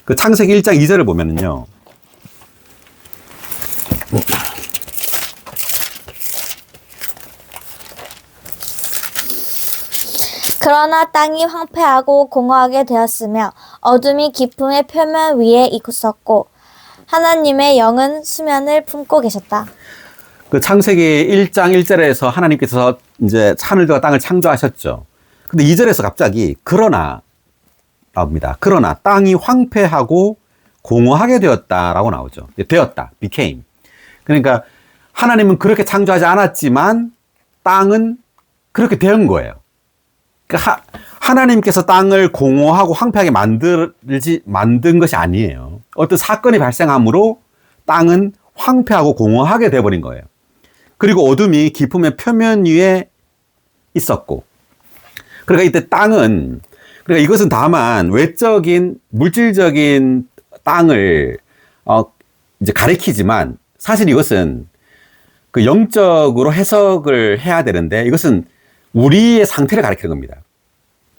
그 창세기 1장 2절을 보면은요.
그러나 땅이 황폐하고 공허하게 되었으며 어둠이 깊음의 표면 위에 있었고 하나님의 영은 수면을 품고 계셨다.
그 창세기 1장 1절에서 하나님께서 이제 하늘과 땅을 창조하셨죠. 근데 2절에서 갑자기 그러나 나옵니다. 그러나 땅이 황폐하고 공허하게 되었다라고 나오죠. 되었다. became. 그러니까 하나님은 그렇게 창조하지 않았지만 땅은 그렇게 된 거예요. 그러니까 하나님께서 땅을 공허하고 황폐하게 만든 것이 아니에요. 어떤 사건이 발생함으로 땅은 황폐하고 공허하게 되어버린 거예요. 그리고 어둠이 깊음의 표면 위에 있었고. 그러니까 이때 땅은, 그러니까 이것은 다만 외적인, 물질적인 땅을, 이제 가리키지만 사실 이것은 그 영적으로 해석을 해야 되는데 이것은 우리의 상태를 가리키는 겁니다.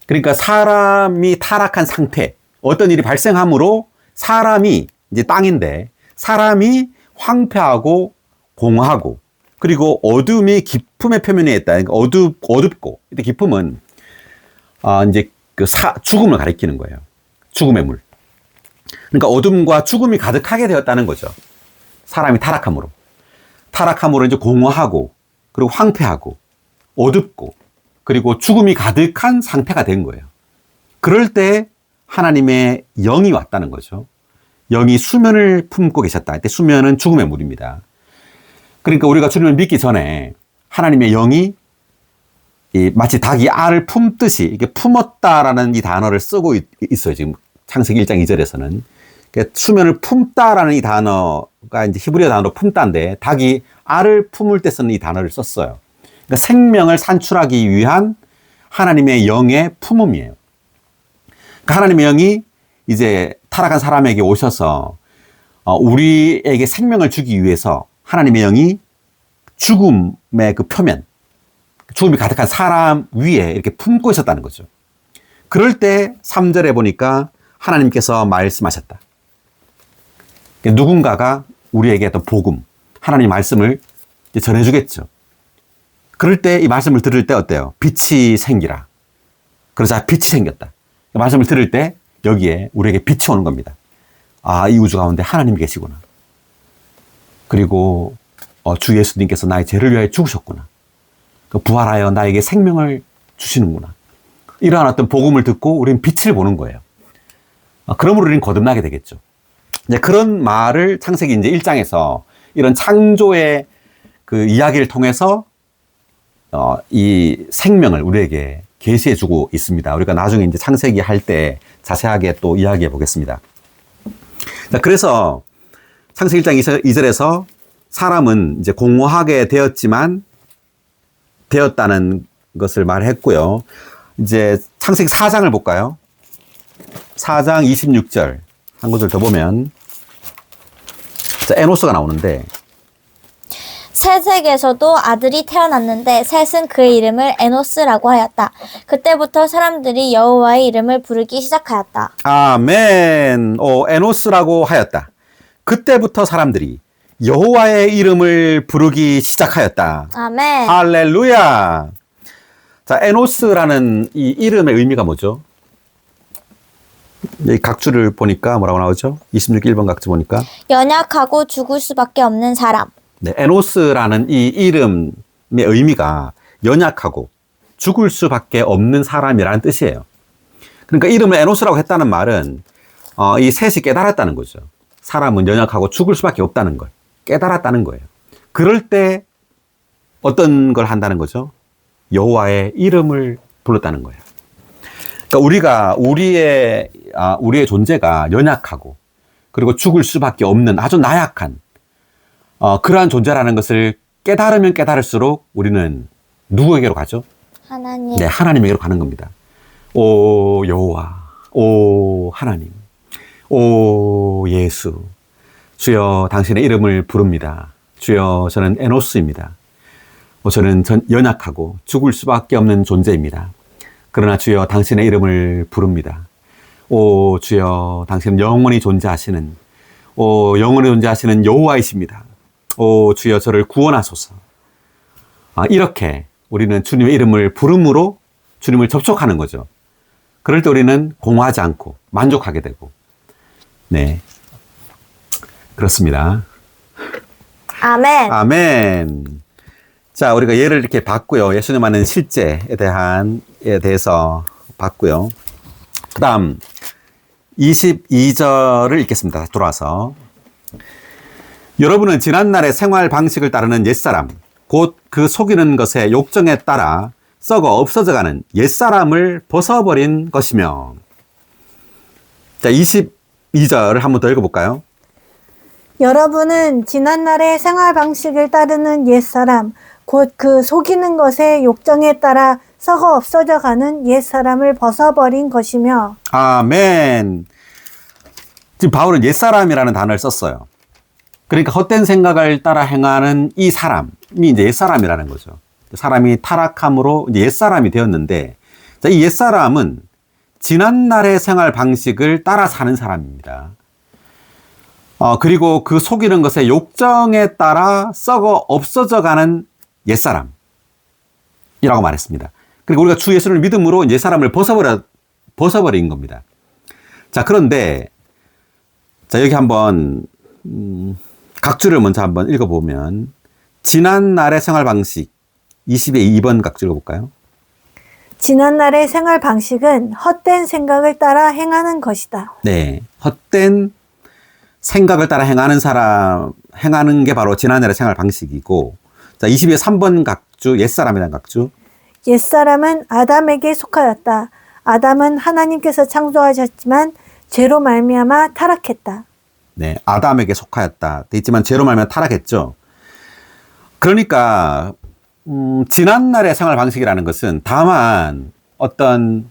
그러니까 사람이 타락한 상태, 어떤 일이 발생함으로 사람이 이제 땅인데 사람이 황폐하고 공허하고 그리고 어둠이 깊음의 표면에 있다. 그러니까 어둡고 이때 깊음은 이제 그 죽음을 가리키는 거예요. 죽음의 물. 그러니까 어둠과 죽음이 가득하게 되었다는 거죠. 사람이 타락함으로 이제 공허하고 그리고 황폐하고 어둡고 그리고 죽음이 가득한 상태가 된 거예요. 그럴 때 하나님의 영이 왔다는 거죠. 영이 수면을 품고 계셨다. 이때 수면은 죽음의 물입니다. 그러니까 우리가 주님을 믿기 전에 하나님의 영이 마치 닭이 알을 품듯이 이렇게 품었다라는 이 단어를 쓰고 있어요. 지금 창세기 1장 2절에서는. 그러니까 수면을 품다라는 이 단어가 이제 히브리어 단어로 품다인데 닭이 알을 품을 때 쓰는 이 단어를 썼어요. 그러니까 생명을 산출하기 위한 하나님의 영의 품음이에요. 그러니까 하나님의 영이 이제 타락한 사람에게 오셔서 우리에게 생명을 주기 위해서 하나님의 영이 죽음의 그 표면, 죽음이 가득한 사람 위에 이렇게 품고 있었다는 거죠. 그럴 때 3절에 보니까 하나님께서 말씀하셨다. 누군가가 우리에게 어떤 복음, 하나님 말씀을 전해주겠죠. 그럴 때 이 말씀을 들을 때 어때요? 빛이 생기라. 그러자 빛이 생겼다. 말씀을 들을 때 여기에 우리에게 빛이 오는 겁니다. 아, 이 우주 가운데 하나님이 계시구나. 그리고 주 예수님께서 나의 죄를 위하여 죽으셨구나. 부활하여 나에게 생명을 주시는구나. 이러한 어떤 복음을 듣고 우리는 빛을 보는 거예요. 그러므로 우리는 거듭나게 되겠죠. 이제 그런 말을 창세기 이제 1장에서 이런 창조의 그 이야기를 통해서 이 생명을 우리에게 계시해 주고 있습니다. 우리가 나중에 이제 창세기 할 때 자세하게 또 이야기해 보겠습니다. 자, 그래서 창세기 1장 2절에서 사람은 이제 공허하게 되었다는 것을 말했고요. 이제 창세기 4장을 볼까요? 4장 26절 한 구절 더 보면 자, 에노스가 나오는데
셋에게서도 아들이 태어났는데 셋은 그의 이름을 에노스라고 하였다. 그때부터 사람들이 여호와의 이름을 부르기 시작하였다.
아멘. 에노스라고 하였다. 그때부터 사람들이 여호와의 이름을 부르기 시작하였다.
아멘.
할렐루야. 자, 에노스라는 이 이름의 의미가 뭐죠? 이 각주를 보니까 뭐라고 나오죠? 26번 각주 보니까.
연약하고 죽을 수밖에 없는 사람.
네, 에노스라는 이 이름의 의미가 연약하고 죽을 수밖에 없는 사람이라는 뜻이에요. 그러니까 이름을 에노스라고 했다는 말은 이 셋이 깨달았다는 거죠. 사람은 연약하고 죽을 수밖에 없다는 걸 깨달았다는 거예요. 그럴 때 어떤 걸 한다는 거죠? 여호와의 이름을 불렀다는 거예요. 그러니까 우리의 존재가 연약하고 그리고 죽을 수밖에 없는 아주 나약한 그러한 존재라는 것을 깨달으면 깨달을수록 우리는 누구에게로 가죠?
하나님.
네, 하나님에게로 가는 겁니다. 오 여호와, 오 하나님, 오 예수, 주여 당신의 이름을 부릅니다. 주여 저는 에노스입니다. 저는 연약하고 죽을 수밖에 없는 존재입니다. 그러나 주여 당신의 이름을 부릅니다. 오 주여 당신은 영원히 존재하시는 여호와이십니다. 오 주여 저를 구원하소서. 이렇게 우리는 주님의 이름을 부름으로 주님을 접촉하는 거죠. 그럴 때 우리는 공허하지 않고 만족하게 되고, 네, 그렇습니다.
아멘.
아멘. 자, 우리가 예를 이렇게 봤고요. 예수님 하는 실제에 대해서 봤고요. 그 다음 22절을 읽겠습니다. 돌아와서. 여러분은 지난날의 생활 방식을 따르는 옛사람, 곧 그 속이는 것의 욕정에 따라 썩어 없어져가는 옛사람을 벗어버린 것이며. 자, 22절을 한번 더 읽어볼까요?
여러분은 지난날의 생활 방식을 따르는 옛사람, 곧 그 속이는 것의 욕정에 따라 썩어 없어져 가는 옛사람을 벗어버린 것이며.
아멘. 지금 바울은 옛사람이라는 단어를 썼어요. 그러니까 헛된 생각을 따라 행하는 이 사람이 이제 옛사람이라는 거죠. 사람이 타락함으로 이제 옛사람이 되었는데, 자, 이 옛사람은 지난날의 생활 방식을 따라 사는 사람입니다. 그리고 그 속이는 것의 욕정에 따라 썩어 없어져 가는 옛사람이라고 말했습니다. 그리고 우리가 주 예수를 믿음으로 옛사람을 벗어버린 겁니다. 자, 그런데, 자, 여기 한번, 각주를 먼저 한번 읽어보면, 지난날의 생활 방식, 22번 각주 읽어볼까요?
지난날의 생활 방식은 헛된 생각을 따라 행하는 것이다.
네. 헛된 생각을 따라 행하는 게 바로 지난날의 생활 방식이고, 자, 23번 각주, 옛사람이라는 각주.
옛사람은 아담에게 속하였다. 아담은 하나님께서 창조하셨지만 죄로 말미암아 타락했다.
네. 아담에게 속하였다. 돼 있지만 죄로 말미암아 타락했죠. 그러니까, 지난날의 생활 방식이라는 것은 다만 어떤,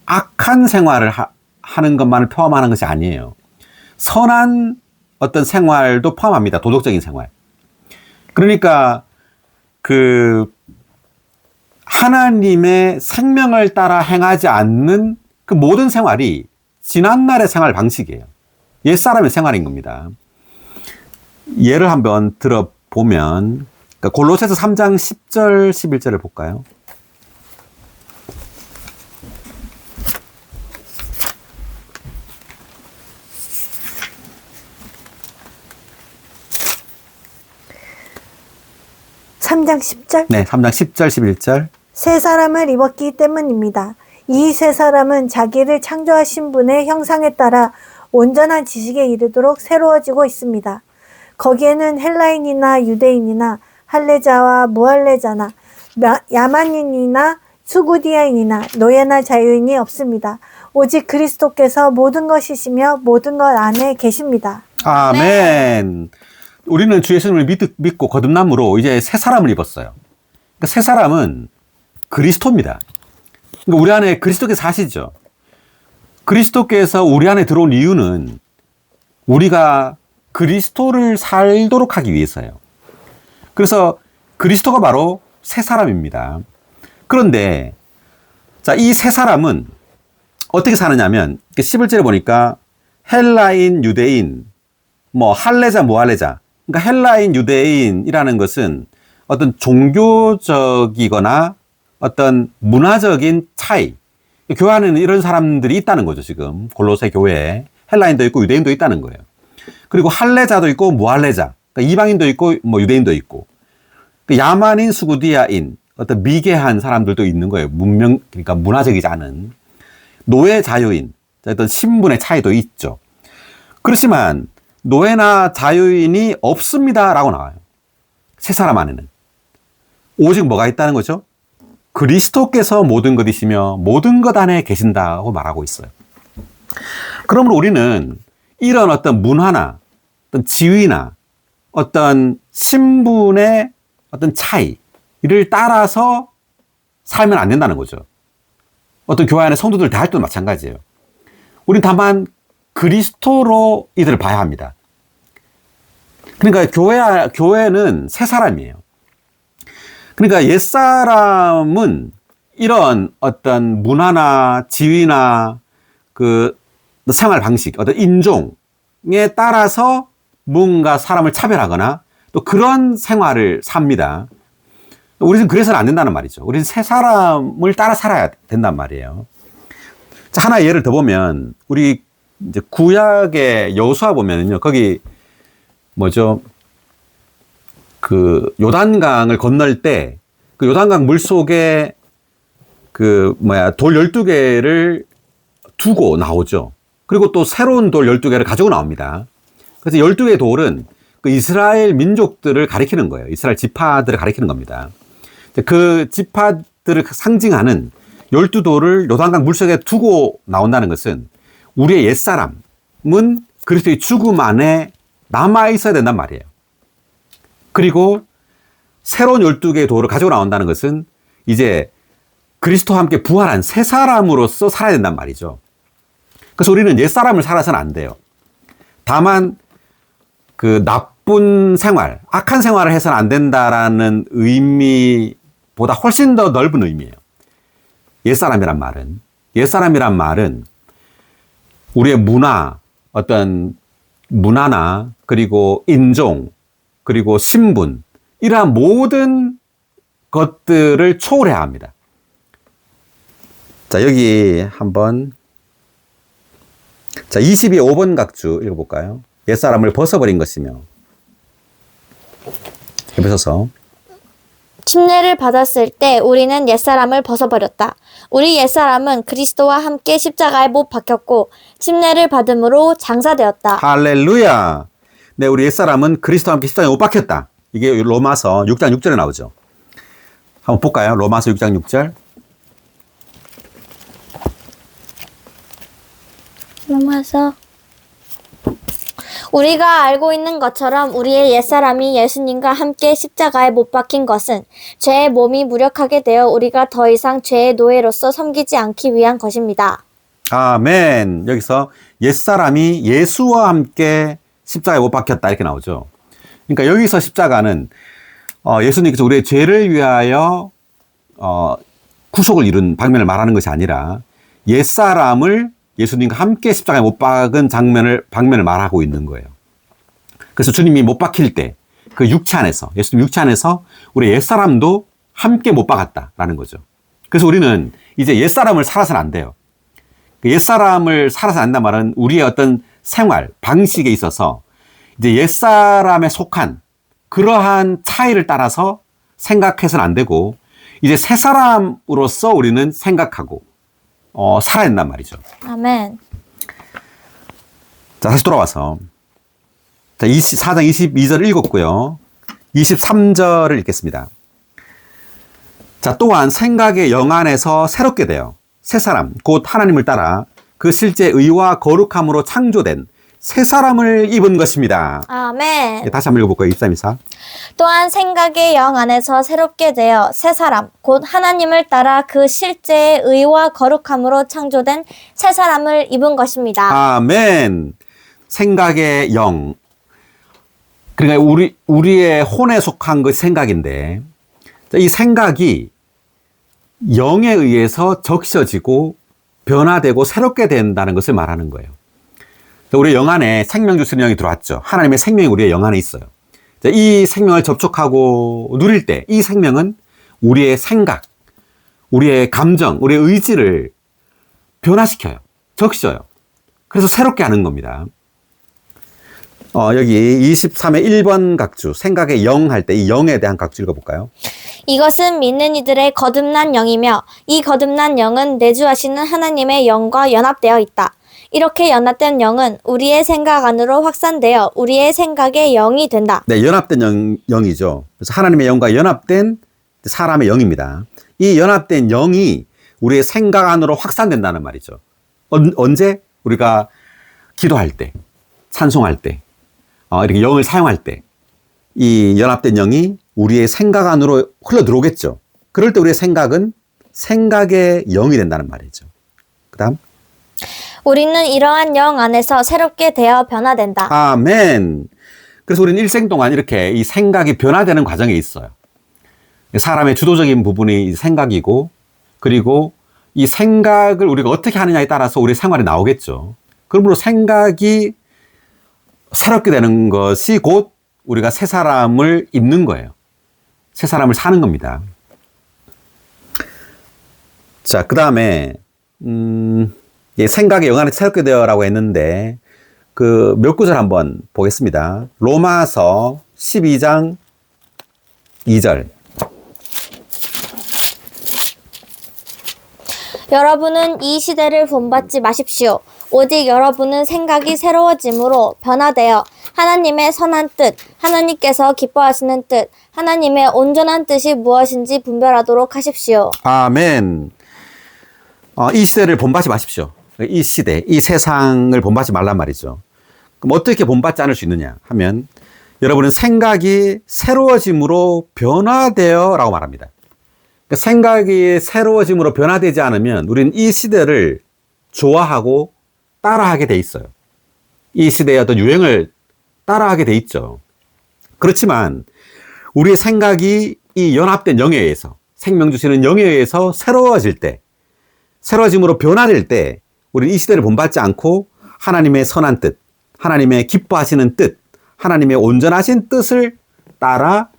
악한 생활을 하는 것만을 포함하는 것이 아니에요. 선한 어떤 생활도 포함합니다. 도덕적인 생활. 그러니까 하나님의 생명을 따라 행하지 않는 그 모든 생활이 지난날의 생활 방식이에요. 옛사람의 생활인 겁니다. 예를 한번 들어보면, 그러니까 골로새서 3장 10절, 11절을 볼까요?
(3장 10절)
네, 3장 10절, 11절.
새 사람을 입었기 때문입니다. 이 새 사람은 자기를 창조하신 분의 형상에 따라 온전한 지식에 이르도록 새로워지고 있습니다. 거기에는 헬라인이나 유대인이나 할례자와 무할례자나 야만인이나 수구디아인이나 노예나 자유인이 없습니다. 오직 그리스도께서 모든 것이시며 모든 것 안에 계십니다.
아멘. 우리는 주 예수님을 믿고 거듭남으로 이제 새 사람을 입었어요. 그러니까 새 사람은 그리스도입니다. 그러니까 우리 안에 그리스도께서 사시죠. 그리스도께서 우리 안에 들어온 이유는 우리가 그리스도를 살도록 하기 위해서예요. 그래서 그리스도가 바로 새 사람입니다. 그런데 자, 이 새 사람은 어떻게 사느냐면 11절에 보니까 헬라인, 유대인, 뭐 할례자, 무할례자. 그러니까 헬라인, 유대인이라는 것은 어떤 종교적이거나 어떤 문화적인 차이. 교회 안에는 이런 사람들이 있다는 거죠, 지금. 골로새 교회에. 헬라인도 있고 유대인도 있다는 거예요. 그리고 할례자도 있고 무할례자. 그러니까 이방인도 있고 뭐 유대인도 있고. 야만인, 수구디아인, 어떤 미개한 사람들도 있는 거예요. 그러니까 문화적이지 않은. 노예, 자유인. 어떤 신분의 차이도 있죠. 그렇지만 노예나 자유인이 없습니다라고 나와요. 새 사람 안에는. 오직 뭐가 있다는 거죠? 그리스도께서 모든 것이시며 모든 것 안에 계신다고 말하고 있어요. 그러므로 우리는 이런 어떤 문화나 어떤 지위나 어떤 신분의 어떤 차이를 따라서 살면 안 된다는 거죠. 어떤 교회 안에 성도들 다 할 때도 마찬가지예요. 우린 다만 그리스도로 이들을 봐야 합니다. 그러니까 교회는 새 사람이에요. 그러니까 옛사람은 이런 어떤 문화나 지위나 그 생활 방식, 어떤 인종에 따라서 뭔가 사람을 차별하거나 또 그런 생활을 삽니다. 우리는 그래서는 안 된다는 말이죠. 우리는 새 사람을 따라 살아야 된단 말이에요. 자, 하나 예를 더 보면, 우리 이제 구약의 여호수아 보면은요, 거기 뭐죠? 그 요단강을 건널 때 그 요단강 물 속에 돌 12개를 두고 나오죠. 그리고 또 새로운 돌 12개를 가지고 나옵니다. 그래서 12개의 돌은 그 이스라엘 민족들을 가리키는 거예요. 이스라엘 지파들을 가리키는 겁니다. 그 지파들을 상징하는 12돌을 요단강 물속에 두고 나온다는 것은 우리의 옛사람은 그리스도의 죽음 안에 남아 있어야 된단 말이에요. 그리고 새로운 12개의 돌을 가지고 나온다는 것은 이제 그리스도와 함께 부활한 새 사람으로서 살아야 된단 말이죠. 그래서 우리는 옛사람을 살아서는 안 돼요. 다만 그 나쁜 생활, 악한 생활을 해서는 안 된다라는 의미보다 훨씬 더 넓은 의미예요. 옛사람이란 말은 우리의 문화, 어떤 문화나 그리고 인종, 그리고 신분, 이러한 모든 것들을 초월해야 합니다. 자, 여기 한번 25번 각주 읽어볼까요? 옛사람을 벗어버린 것이며. 에베소서.
침례를 받았을 때 우리는 옛사람을 벗어버렸다. 우리 옛사람은 그리스도와 함께 십자가에 못 박혔고 침례를 받음으로 장사되었다.
할렐루야. 네, 우리 옛사람은 그리스도와 함께 십자가에 못 박혔다. 이게 로마서 6장 6절에 나오죠. 한번 볼까요? 로마서 6장 6절.
로마서 우리가 알고 있는 것처럼 우리의 옛사람이 예수님과 함께 십자가에 못 박힌 것은 죄의 몸이 무력하게 되어 우리가 더 이상 죄의 노예로서 섬기지 않기 위한 것입니다.
아멘. 여기서 옛사람이 예수와 함께 십자가에 못 박혔다 이렇게 나오죠. 그러니까 여기서 십자가는 예수님께서 우리의 죄를 위하여 구속을 이룬 방면을 말하는 것이 아니라 옛사람을 예수님과 함께 십자가에 못 박은 방면을 말하고 있는 거예요. 그래서 주님이 못 박힐 때 그 육체 안에서, 예수님 육체 안에서 우리 옛사람도 함께 못 박았다라는 거죠. 그래서 우리는 이제 옛사람을 살아서는 안 돼요. 옛사람을 살아서 안 된다는 말은 우리의 어떤 생활, 방식에 있어서 이제 옛사람에 속한 그러한 차이를 따라서 생각해서는 안 되고 이제 새 사람으로서 우리는 생각하고 살아야 된단 말이죠.
아멘.
자, 다시 돌아와서. 자, 4장 22절을 읽었고요. 23절을 읽겠습니다. 자, 또한 생각의 영 안에서 새롭게 되어 새 사람, 곧 하나님을 따라 그 실제 의와 거룩함으로 창조된 새 사람을 입은 것입니다.
아멘.
네, 다시 한번 읽어볼까요? 23, 24.
또한 생각의 영 안에서 새롭게 되어 새 사람, 곧 하나님을 따라 그 실제의 의와 거룩함으로 창조된 새 사람을 입은 것입니다.
아멘. 생각의 영. 그러니까 우리의 혼에 속한 그 생각인데, 이 생각이 영에 의해서 적셔지고 변화되고 새롭게 된다는 것을 말하는 거예요. 우리 영 안에 생명 주시는 영이 들어왔죠. 하나님의 생명이 우리의 영 안에 있어요. 이 생명을 접촉하고 누릴 때 이 생명은 우리의 생각, 우리의 감정, 우리의 의지를 변화시켜요. 적셔요. 그래서 새롭게 하는 겁니다. 여기 23의 1번 각주, 생각의 영 할 때 이 영에 대한 각주 읽어볼까요?
이것은 믿는 이들의 거듭난 영이며 이 거듭난 영은 내주하시는 하나님의 영과 연합되어 있다. 이렇게 연합된 영은 우리의 생각 안으로 확산되어 우리의 생각의 영이 된다.
네, 연합된 영이죠. 그래서 하나님의 영과 연합된 사람의 영입니다. 이 연합된 영이 우리의 생각 안으로 확산된다는 말이죠. 언제? 우리가 기도할 때, 찬송할 때, 이렇게 영을 사용할 때, 이 연합된 영이 우리의 생각 안으로 흘러 들어오겠죠. 그럴 때 우리의 생각은 생각의 영이 된다는 말이죠. 그 다음.
우리는 이러한 영 안에서 새롭게 되어 변화된다.
아멘. 그래서 우리는 일생 동안 이렇게 이 생각이 변화되는 과정에 있어요. 사람의 주도적인 부분이 생각이고, 그리고 이 생각을 우리가 어떻게 하느냐에 따라서 우리 생활이 나오겠죠. 그러므로 생각이 새롭게 되는 것이 곧 우리가 새 사람을 입는 거예요. 새 사람을 사는 겁니다. 자, 그 다음에 생각의 영 안에 새롭게 되어라고 했는데 그 몇 구절 한번 보겠습니다. 로마서 12장 2절.
여러분은 이 시대를 본받지 마십시오. 오직 여러분은 생각이 새로워짐으로 변화되어 하나님의 선한 뜻, 하나님께서 기뻐하시는 뜻, 하나님의 온전한 뜻이 무엇인지 분별하도록 하십시오.
아멘. 이 시대를 본받지 마십시오. 이 시대, 이 세상을 본받지 말란 말이죠. 그럼 어떻게 본받지 않을 수 있느냐 하면 여러분은 생각이 새로워짐으로 변화되어 라고 말합니다. 그러니까 생각이 새로워짐으로 변화되지 않으면 우리는 이 시대를 좋아하고 따라하게 돼 있어요. 이 시대의 어떤 유행을 따라하게 돼 있죠. 그렇지만 우리의 생각이 이 연합된 영에 의해서, 생명 주시는 영에 의해서 새로워질 때, 새로워짐으로 변화될 때 우리는 이 시대를 본받지 않고 하나님의 선한 뜻, 하나님의 기뻐하시는 뜻, 하나님의 온전하신 뜻을 따라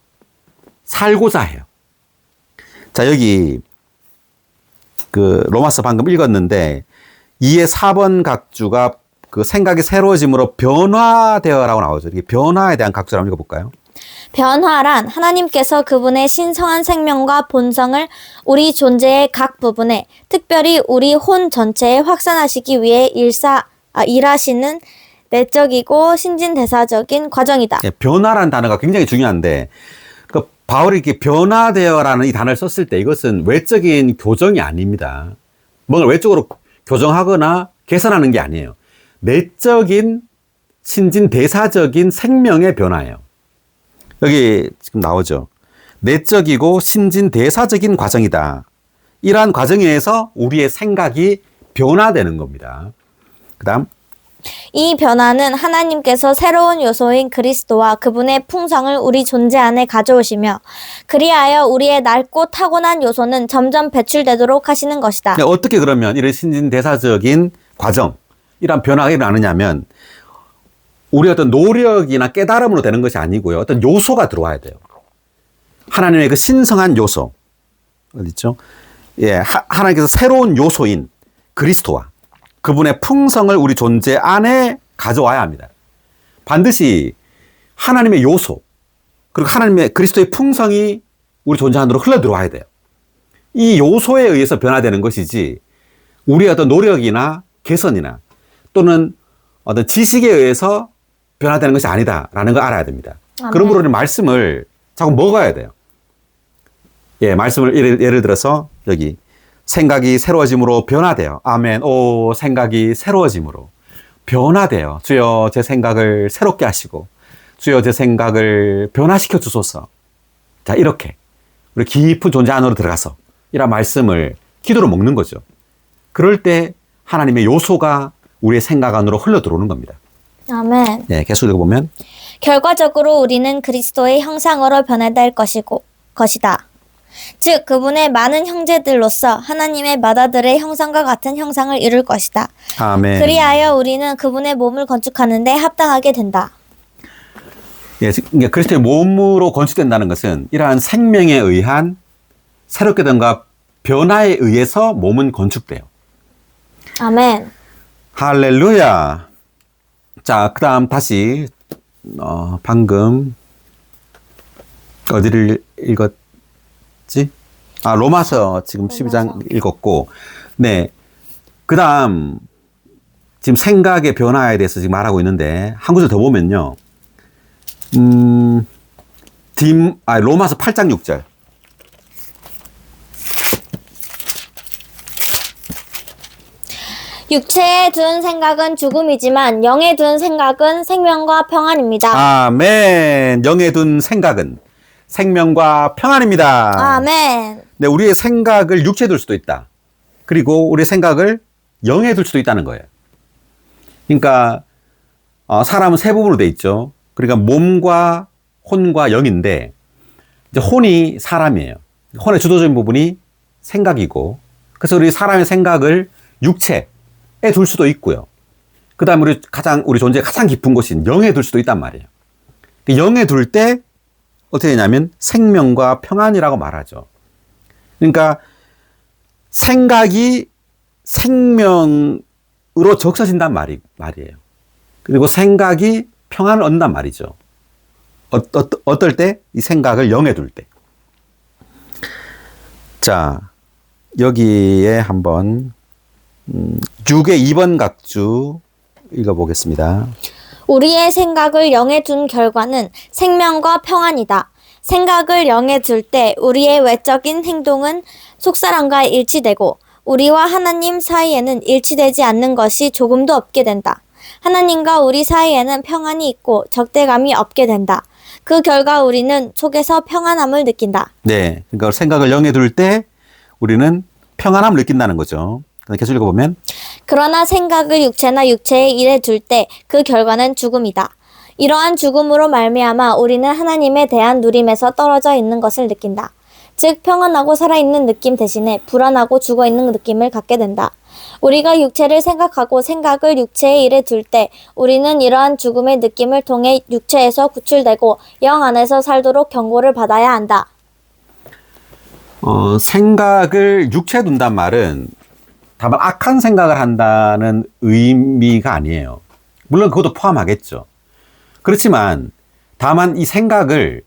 살고자 해요. 자, 여기 그 로마서 방금 읽었는데 2의 4번 각주가 그 생각이 새로워짐으로 변화되어라고 나오죠. 이게 변화에 대한 각주를 한번 읽어볼까요?
변화란 하나님께서 그분의 신성한 생명과 본성을 우리 존재의 각 부분에, 특별히 우리 혼 전체에 확산하시기 위해 일하시는 내적이고 신진대사적인 과정이다.
예, 변화라는 단어가 굉장히 중요한데 그 바울이 이렇게 변화되어라는 이 단어를 썼을 때 이것은 외적인 교정이 아닙니다. 뭔가 외적으로 교정하거나 개선하는 게 아니에요. 내적인 신진대사적인 생명의 변화예요. 여기 지금 나오죠. 내적이고 신진대사적인 과정이다. 이러한 과정에 의해서 우리의 생각이 변화되는 겁니다. 그 다음.
이 변화는 하나님께서 새로운 요소인 그리스도와 그분의 풍성을 우리 존재 안에 가져오시며 그리하여 우리의 낡고 타고난 요소는 점점 배출되도록 하시는 것이다.
어떻게 그러면 이런 신진대사적인 과정, 이런 변화가 일어나느냐면 우리 어떤 노력이나 깨달음으로 되는 것이 아니고요. 어떤 요소가 들어와야 돼요. 하나님의 그 신성한 요소. 어디 있죠? 예, 하나님께서 새로운 요소인 그리스도와 그분의 풍성을 우리 존재 안에 가져와야 합니다. 반드시 하나님의 요소, 그리고 하나님의 그리스도의 풍성이 우리 존재 안으로 흘러 들어와야 돼요. 이 요소에 의해서 변화되는 것이지 우리의 어떤 노력이나 개선이나 또는 어떤 지식에 의해서 변화되는 것이 아니다라는 걸 알아야 됩니다.
아멘.
그러므로 우리는 말씀을 자꾸 먹어야 돼요. 예, 말씀을 예를 들어서 여기 생각이 새로워짐으로 변화돼요. 아멘. 오, 생각이 새로워짐으로 변화돼요. 주여 제 생각을 새롭게 하시고 주여 제 생각을 변화시켜 주소서. 자, 이렇게 우리 깊은 존재 안으로 들어가서 이런 말씀을 기도로 먹는 거죠. 그럴 때 하나님의 요소가 우리의 생각 안으로 흘러 들어오는 겁니다.
아멘.
네, 계속 읽어보면
결과적으로 우리는 그리스도의 형상으로 변화될 것이다. 즉 그분의 많은 형제들로서 하나님의 맏아들의 형상과 같은 형상을 이룰 것이다.
아멘.
그리하여 우리는 그분의 몸을 건축하는 데 합당하게 된다.
예, 그러니까 그리스도의 몸으로 건축된다는 것은 이러한 생명에 의한 새롭게 된과 변화에 의해서 몸은 건축돼요.
아멘.
할렐루야. 자, 그 다음 다시 방금 어디를 읽었지? 아, 로마서 지금 12장 읽었고, 네. 그 다음 지금 생각의 변화에 대해서 지금 말하고 있는데 한 구절 더 보면요. 로마서 8장 6절.
육체에 둔 생각은 죽음이지만 영에 둔 생각은 생명과 평안입니다.
아멘. 영에 둔 생각은 생명과 평안입니다.
아멘.
네, 우리의 생각을 육체에 둘 수도 있다. 그리고 우리의 생각을 영에 둘 수도 있다는 거예요. 그러니까 사람은 세 부분으로 돼 있죠. 그러니까 몸과 혼과 영인데 이제 혼이 사람이에요. 혼의 주도적인 부분이 생각이고, 그래서 우리 사람의 생각을 육체에 둘 수도 있고요. 그 다음에 우리 존재의 가장 깊은 곳인 영에 둘 수도 있단 말이에요. 영에 둘 때 어떻게 되냐면 생명과 평안이라고 말하죠. 그러니까 생각이 생명으로 적셔진단 말이에요. 그리고 생각이 평안을 얻는단 말이죠. 어떨 때? 이 생각을 영에 둘 때. 자, 여기에 한번 6의 2번 각주 읽어보겠습니다.
우리의 생각을 영에 둔 결과는 생명과 평안이다. 생각을 영에 둘 때 우리의 외적인 행동은 속사람과 일치되고 우리와 하나님 사이에는 일치되지 않는 것이 조금도 없게 된다. 하나님과 우리 사이에는 평안이 있고 적대감이 없게 된다. 그 결과 우리는 속에서 평안함을 느낀다.
네, 그러니까 생각을 영에 둘 때 우리는 평안함을 느낀다는 거죠. 계속 읽어보면
그러나 생각을 육체나 육체의 일에 둘 때 그 결과는 죽음이다. 이러한 죽음으로 말미암아 우리는 하나님에 대한 누림에서 떨어져 있는 것을 느낀다. 즉 평안하고 살아있는 느낌 대신에 불안하고 죽어있는 느낌을 갖게 된다. 우리가 육체를 생각하고 생각을 육체의 일에 둘 때 우리는 이러한 죽음의 느낌을 통해 육체에서 구출되고 영 안에서 살도록 경고를 받아야 한다.
생각을 육체에 둔단 말은 다만 악한 생각을 한다는 의미가 아니에요. 물론 그것도 포함하겠죠. 그렇지만 다만 이 생각을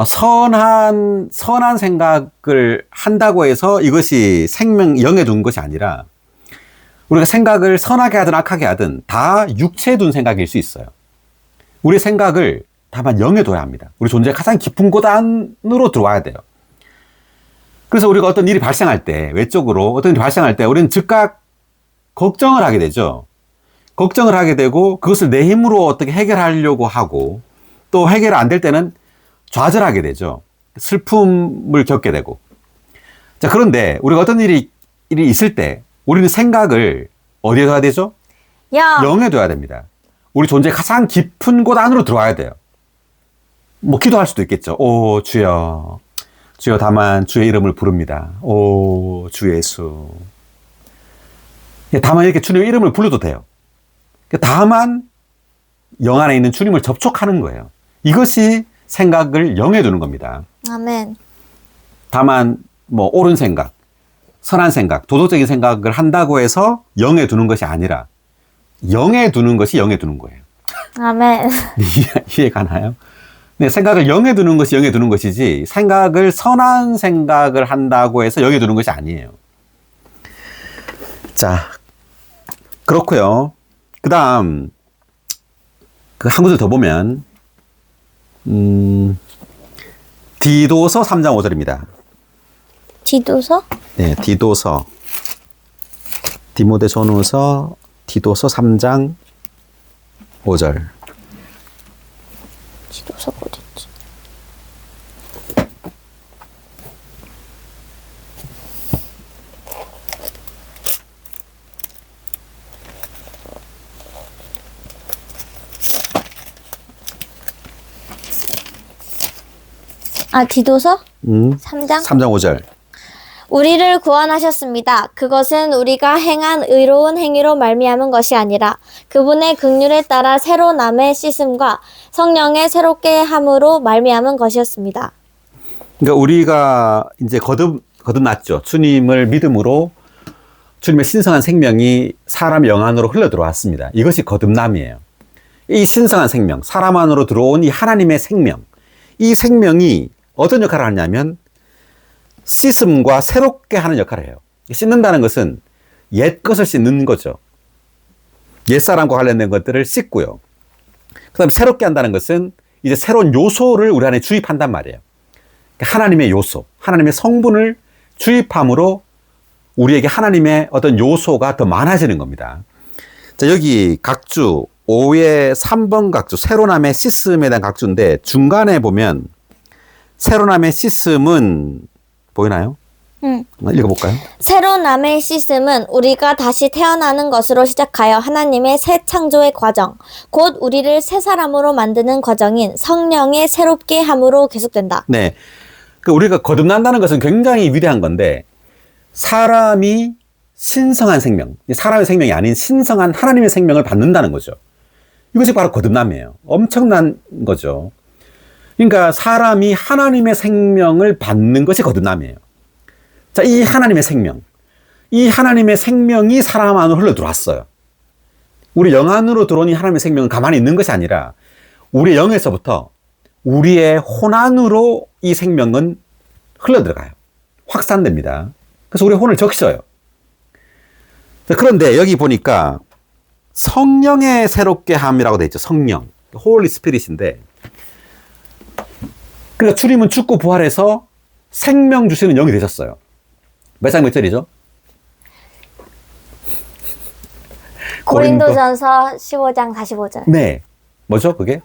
선한 생각을 한다고 해서 이것이 영에 둔 것이 아니라 우리가 생각을 선하게 하든 악하게 하든 다 육체에 둔 생각일 수 있어요. 우리의 생각을 다만 영에 둬야 합니다. 우리 존재의 가장 깊은 곳 안으로 들어와야 돼요. 그래서 우리가 어떤 일이 발생할 때, 외적으로 어떤 일이 발생할 때 우리는 즉각 걱정을 하게 되죠. 걱정을 하게 되고 그것을 내 힘으로 어떻게 해결하려고 하고 또 해결 안 될 때는 좌절하게 되죠. 슬픔을 겪게 되고. 자, 그런데 우리가 어떤 일이 있을 때 우리는 생각을 어디에 둬야 되죠? 영에 둬야 됩니다. 우리 존재의 가장 깊은 곳 안으로 들어와야 돼요. 뭐 기도할 수도 있겠죠. 오, 주여. 주여 다만 주의 이름을 부릅니다. 오, 주 예수. 다만 이렇게 주님의 이름을 불러도 돼요. 다만 영 안에 있는 주님을 접촉하는 거예요. 이것이 생각을 영에 두는 겁니다.
아멘.
다만 뭐 옳은 생각, 선한 생각, 도덕적인 생각을 한다고 해서 영에 두는 것이 아니라 영에 두는 것이 영에 두는 거예요.
아멘.
이해 가나요? 네, 생각을 영에 두는 것이 영에 두는 것이지 생각을 선한 생각을 한다고 해서 영에 두는 것이 아니에요. 자, 그렇고요. 그 다음 한 구절 더 보면 디도서 3장 5절입니다.
디도서?
네, 디모데전후서 디도서 3장 5절.
디도서 어딨지? 디도서 3장
3장 5절.
우리를 구원하셨습니다. 그것은 우리가 행한 의로운 행위로 말미암은 것이 아니라 그분의 긍휼에 따라 새로 남의 씻음과 성령의 새롭게 함으로 말미암은 것이었습니다.
그러니까 우리가 이제 거듭났죠. 주님을 믿음으로 주님의 신성한 생명이 사람 영 안으로 흘러 들어왔습니다. 이것이 거듭남이에요. 이 신성한 생명, 사람 안으로 들어온 이 하나님의 생명, 이 생명이 어떤 역할을 하냐면 씻음과 새롭게 하는 역할을 해요. 씻는다는 것은 옛 것을 씻는 거죠. 옛사람과 관련된 것들을 씻고요. 그 다음에 새롭게 한다는 것은 이제 새로운 요소를 우리 안에 주입한단 말이에요. 하나님의 요소, 하나님의 성분을 주입함으로 우리에게 하나님의 어떤 요소가 더 많아지는 겁니다. 자, 여기 각주 5의 3번 각주, 새로남의 씻음에 대한 각주인데 중간에 보면 새로남의 씻음은 보이나요? 읽어볼까요?
새로 남의 씻음은 우리가 다시 태어나는 것으로 시작하여 하나님의 새 창조의 과정, 곧 우리를 새 사람으로 만드는 과정인 성령의 새롭게 함으로 계속된다.
네. 우리가 거듭난다는 것은 굉장히 위대한 건데 사람이 신성한 생명, 사람의 생명이 아닌 신성한 하나님의 생명을 받는다는 거죠. 이것이 바로 거듭남이에요. 엄청난 거죠. 그러니까 사람이 하나님의 생명을 받는 것이 거듭남이에요. 자, 이 하나님의 생명, 이 하나님의 생명이 사람 안으로 흘러 들어왔어요. 우리 영 안으로 들어온 이 하나님의 생명은 가만히 있는 것이 아니라 우리 영에서부터 우리의 혼 안으로 이 생명은 흘러 들어가요. 확산됩니다. 그래서 우리 혼을 적셔요. 그런데 여기 보니까 성령의 새롭게 함이라고 되어 있죠. 성령, 홀리 스피릿인데, 그러니까 주님은 죽고 부활해서 생명 주시는 영이 되셨어요. 몇 장 몇 절이죠?
고린도전서 15장 45절.
네. 뭐죠, 그게?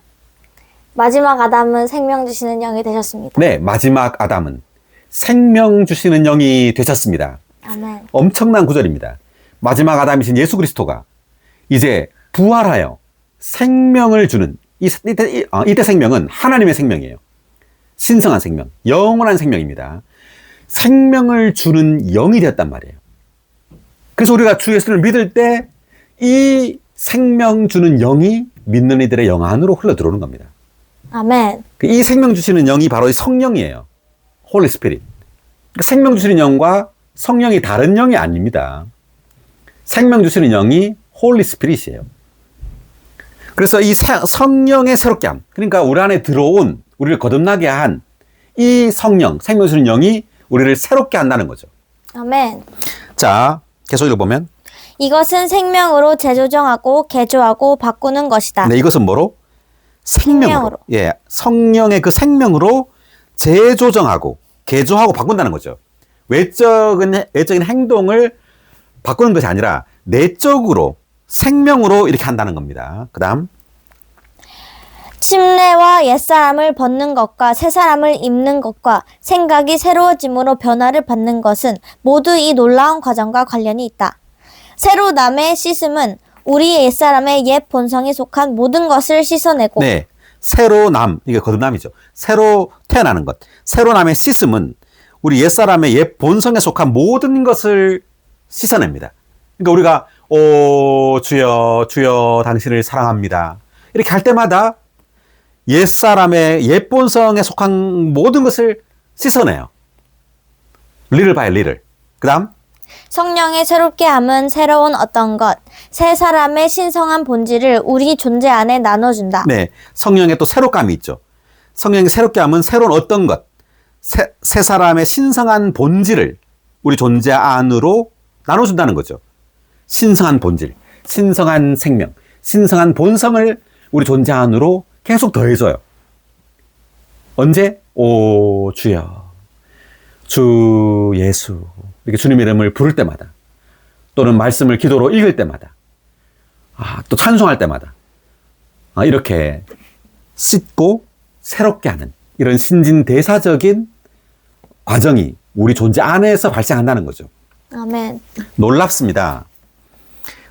마지막 아담은 생명 주시는 영이 되셨습니다.
네, 마지막 아담은 생명 주시는 영이 되셨습니다.
아멘.
엄청난 구절입니다. 마지막 아담이신 예수 그리스도가 이제 부활하여 생명을 주는 이때 생명은 하나님의 생명이에요. 신성한 생명, 영원한 생명입니다. 생명을 주는 영이 되었단 말이에요. 그래서 우리가 주 예수를 믿을 때 이 생명 주는 영이 믿는 이들의 영 안으로 흘러 들어오는 겁니다.
아멘.
이 생명 주시는 영이 바로 성령이에요. 홀리 스피릿. 생명 주시는 영과 성령이 다른 영이 아닙니다. 생명 주시는 영이 홀리 스피릿이에요. 그래서 이 성령의 새롭게 함, 그러니까 우리 안에 들어온, 우리를 거듭나게 한 이 성령, 생명 주시는 영이 우리를 새롭게 한다는 거죠.
아멘.
자, 계속 읽어보면
이것은 생명으로 재조정하고 개조하고 바꾸는 것이다.
네, 이것은 뭐로? 생명으로. 예, 성령의 그 생명으로 재조정하고 개조하고 바꾼다는 거죠. 외적인 행동을 바꾸는 것이 아니라 내적으로 생명으로 이렇게 한다는 겁니다. 그 다음
침례와 옛사람을 벗는 것과 새사람을 입는 것과 생각이 새로워짐으로 변화를 받는 것은 모두 이 놀라운 과정과 관련이 있다. 새로 남의 씻음은 우리 옛사람의 옛 본성에 속한 모든 것을 씻어내고
네, 새로 남, 이게 거듭남이죠. 새로 태어나는 것. 새로 남의 씻음은 우리 옛사람의 옛 본성에 속한 모든 것을 씻어냅니다. 그러니까 우리가 오 주여 주여 당신을 사랑합니다. 이렇게 할 때마다 옛사람의 옛 본성에 속한 모든 것을 씻어내요. 리를 봐요, 리를. 그 다음
성령의 새롭게 함은 새로운 어떤 것, 새 사람의 신성한 본질을 우리 존재 안에 나눠준다.
네, 성령의 또 새롭감이 있죠. 성령이 새롭게 하면 새로운 어떤 것, 새 사람의 신성한 본질을 우리 존재 안으로 나눠준다는 거죠. 신성한 본질, 신성한 생명, 신성한 본성을 우리 존재 안으로 계속 더해줘요. 언제? 오 주여, 주 예수, 이렇게 주님 이름을 부를 때마다, 또는 말씀을 기도로 읽을 때마다, 또 찬송할 때마다, 이렇게 씻고 새롭게 하는 이런 신진대사적인 과정이 우리 존재 안에서 발생한다는 거죠.
아멘.
놀랍습니다.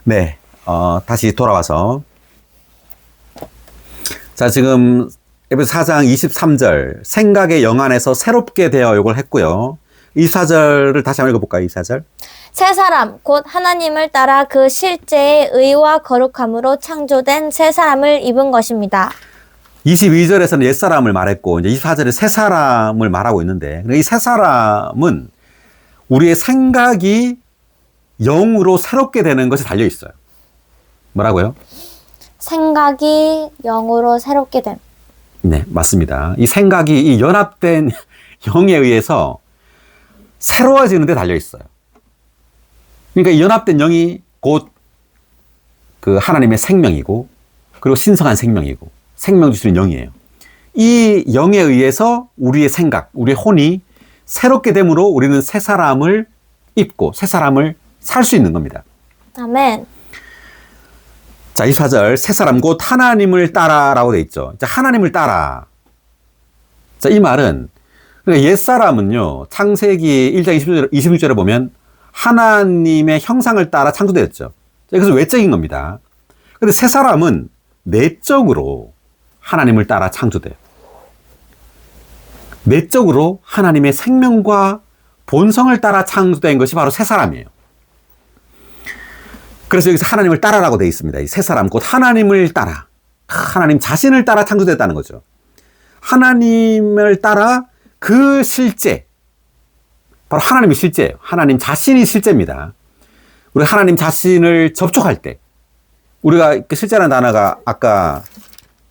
네, 다시 돌아와서 자, 지금 에베소 4장 23절 생각의 영 안에서 새롭게 되어 이걸 했고요. 24절을 다시 한번 읽어볼까요? 24절.
새 사람 곧 하나님을 따라 그 실제의 의와 거룩함으로 창조된 새 사람을 입은 것입니다.
22절에서는 옛사람을 말했고 이제 24절에 새 사람을 말하고 있는데 이 새 사람은 우리의 생각이 영으로 새롭게 되는 것이 달려 있어요. 뭐라고요?
생각이 영으로 새롭게 됨.
네, 맞습니다. 이 생각이 이 연합된 영에 의해서 새로워지는 데 달려 있어요. 그러니까 이 연합된 영이 곧 그 하나님의 생명이고 그리고 신성한 생명이고 생명 주시는 영이에요. 이 영에 의해서 우리의 생각, 우리의 혼이 새롭게 됨으로 우리는 새 사람을 입고 새 사람을 살 수 있는 겁니다.
아멘.
자, 24절 새 사람 곧 하나님을 따라라고 돼 있죠. 자, 하나님을 따라. 자, 이 말은 그러니까 옛사람은요. 창세기 1장 26절에 보면 하나님의 형상을 따라 창조되었죠. 그래서 외적인 겁니다. 근데 새 사람은 내적으로 하나님을 따라 창조돼요. 내적으로 하나님의 생명과 본성을 따라 창조된 것이 바로 새 사람이에요. 그래서 여기서 하나님을 따라라고 되어 있습니다. 이 새 사람 곧 하나님을 따라. 하나님 자신을 따라 창조됐다는 거죠. 하나님을 따라 그 실제. 바로 하나님의 실제예요. 하나님 자신이 실제입니다. 우리 하나님 자신을 접촉할 때 우리가 실제라는 단어가 아까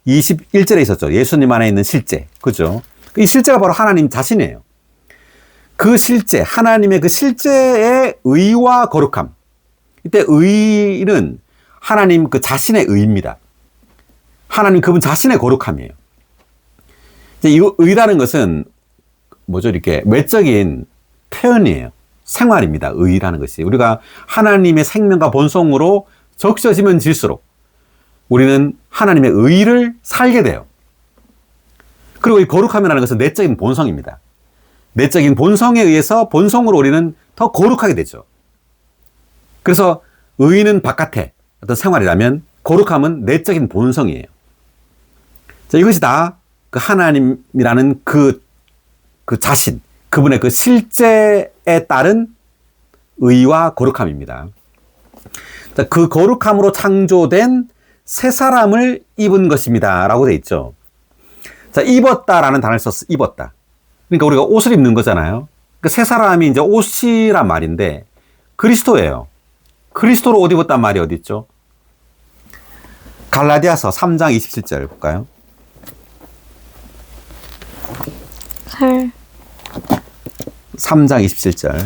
21절에 있었죠. 예수님 안에 있는 실제. 그죠? 이 실제가 바로 하나님 자신이에요. 그 실제, 하나님의 그 실제의 의와 거룩함. 이때 의는 하나님 그 자신의 의입니다. 하나님 그분 자신의 거룩함이에요. 이 의라는 것은 뭐죠? 이렇게 외적인 표현이에요. 생활입니다. 의라는 것이. 우리가 하나님의 생명과 본성으로 적셔지면 질수록 우리는 하나님의 의를 살게 돼요. 그리고 이 거룩함이라는 것은 내적인 본성입니다. 내적인 본성에 의해서 본성으로 우리는 더 거룩하게 되죠. 그래서 의는 바깥의 어떤 생활이라면 거룩함은 내적인 본성이에요. 자, 이것이 다 그 하나님이라는 그 자신, 그분의 그 실제에 따른 의와 거룩함입니다. 자, 그 거룩함으로 창조된 새 사람을 입은 것입니다. 라고 되어 있죠. 자, 입었다라는 단어를 썼어. 입었다. 그러니까 우리가 옷을 입는 거잖아요. 그 새 사람이 이제 옷이란 말인데 그리스도예요. 그리스도로 옷 입었단 말이 어디 있죠? 갈라디아서 3장 27절 볼까요? 3장 27절.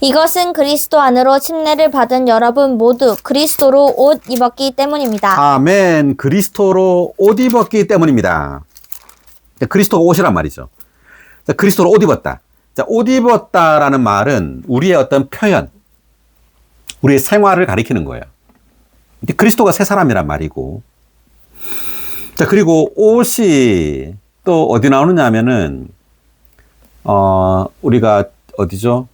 이것은 그리스도 안으로 침례를 받은 여러분 모두 그리스도로 옷 입었기 때문입니다.
아멘. 그리스도로 옷 입었기 때문입니다. 그리스도가 옷이란 말이죠. 그리스도로 옷 입었다. 자, 옷 입었다라는 말은 우리의 어떤 표현, 우리의 생활을 가리키는 거예요. 그리스도가 새 사람이란 말이고. 자, 그리고 옷이 또 어디 나오느냐 하면은, 우리가 어디죠?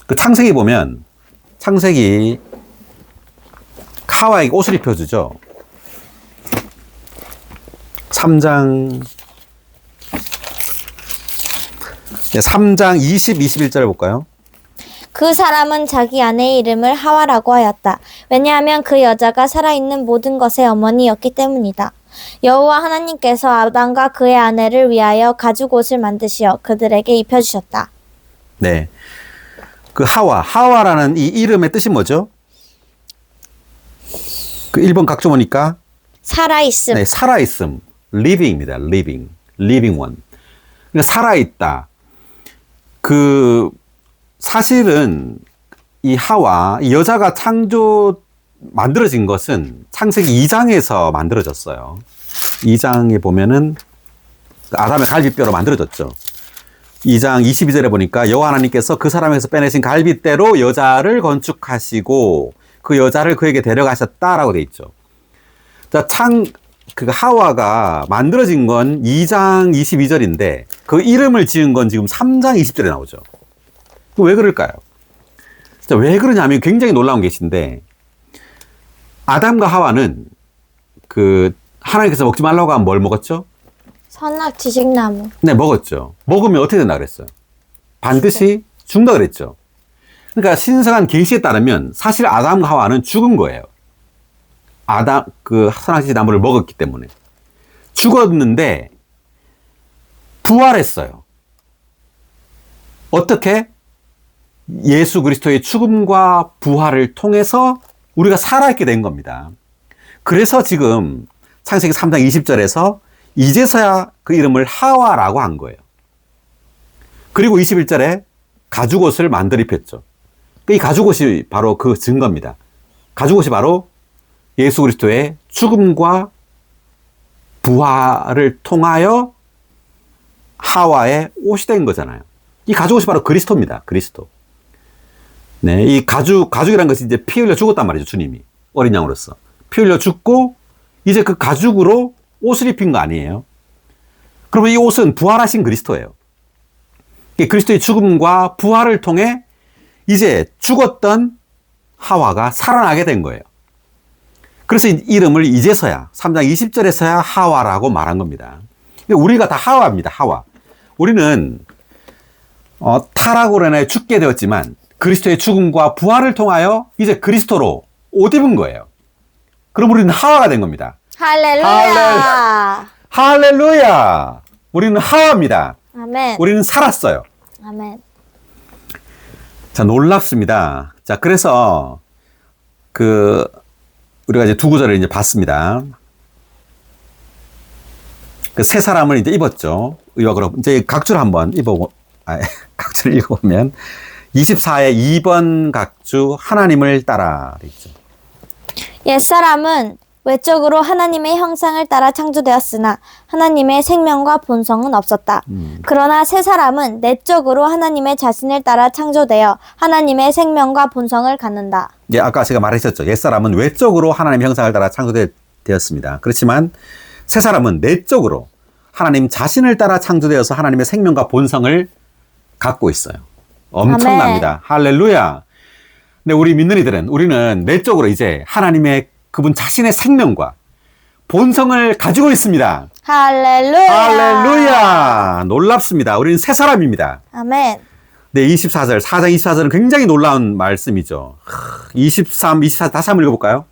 그 창세기 보면, 창세기 하와에게 옷을 입혀주죠. 3장 20, 21절 볼까요?
그 사람은 자기 아내의 이름을 하와라고 하였다. 왜냐하면 그 여자가 살아있는 모든 것의 어머니였기 때문이다. 여호와 하나님께서 아담과 그의 아내를 위하여 가죽 옷을 만드시어 그들에게 입혀주셨다.
네. 그 하와라는 이 이름의 뜻이 뭐죠? 그 1번 각조 보니까
살아있음.
네, 살아있음. living입니다. living one. 그러니까 살아있다. 사실은 이 하와, 이 여자가 만들어진 것은 창세기 2장에서 만들어졌어요. 2장에 보면은 아담의 갈빗뼈로 만들어졌죠. 2장 22절에 보니까 여호와 하나님께서 그 사람에게서 빼내신 갈빗대로 여자를 건축하시고 그 여자를 그에게 데려가셨다라고 돼 있죠. 자, 하와가 만들어진 건 2장 22절인데 그 이름을 지은 건 지금 3장 20절에 나오죠. 왜 그럴까요? 자, 왜 그러냐면 굉장히 놀라운 것인데 아담과 하와는 그 하나님께서 먹지 말라고 하면 뭘 먹었죠?
선악 지식나무.
네, 먹었죠. 먹으면 어떻게 된다 그랬어요? 반드시 죽는다 그랬죠. 그러니까 신성한 계시에 따르면 사실 아담과 하와는 죽은 거예요. 선악지 나무를 먹었기 때문에. 죽었는데 부활했어요. 어떻게? 예수 그리스도의 죽음과 부활을 통해서 우리가 살아있게 된 겁니다. 그래서 지금 창세기 3장 20절에서 이제서야 그 이름을 하와라고 한 거예요. 그리고 21절에 가죽옷을 만들어 입혔죠. 이 가죽옷이 바로 그 증거입니다. 가죽옷이 바로 예수 그리스도의 죽음과 부활을 통하여 하와의 옷이 된 거잖아요. 이 가죽옷이 바로 그리스도입니다. 그리스도. 네, 이 가죽이라는 것이 이제 피 흘려 죽었단 말이죠. 주님이. 어린 양으로서. 피 흘려 죽고, 이제 그 가죽으로 옷을 입힌 거 아니에요. 그러면 이 옷은 부활하신 그리스도예요. 그리스도의 죽음과 부활을 통해 이제 죽었던 하와가 살아나게 된 거예요. 그래서 이 이름을 이제서야 3장 20절에서야 하와라고 말한 겁니다. 우리가 다 하와입니다. 하와. 우리는 타락으로 인해 죽게 되었지만 그리스도의 죽음과 부활을 통하여 이제 그리스도로 옷 입은 거예요. 그럼 우리는 하와가 된 겁니다.
할렐루야.
할렐루야. 우리는 하와입니다.
아멘.
우리는 살았어요.
아멘.
자, 놀랍습니다. 자, 그래서 우리가 이제 두 구절을 이제 봤습니다. 그 세 사람을 이제 입었죠. 의역으로. 이제 각주를 한번 각주를 읽어보면 24의 2번 각주 하나님을 따라 있죠.
옛사람은 외적으로 하나님의 형상을 따라 창조되었으나 하나님의 생명과 본성은 없었다. 그러나 새 사람은 내적으로 하나님의 자신을 따라 창조되어 하나님의 생명과 본성을 갖는다.
예, 아까 제가 말했었죠. 옛사람은 외적으로 하나님의 형상을 따라 창조되었습니다. 그렇지만 새 사람은 내적으로 하나님 자신을 따라 창조되어서 하나님의 생명과 본성을 갖고 있어요. 엄청납니다.
아멘.
할렐루야. 근데 우리 믿는 이들은 우리는 내적으로 이제 하나님의 그분 자신의 생명과 본성을 가지고 있습니다.
할렐루야.
할렐루야. 놀랍습니다. 우리는 새 사람입니다.
아멘.
네, 4장 24절은 굉장히 놀라운 말씀이죠. 23, 24 다시 한번 읽어볼까요?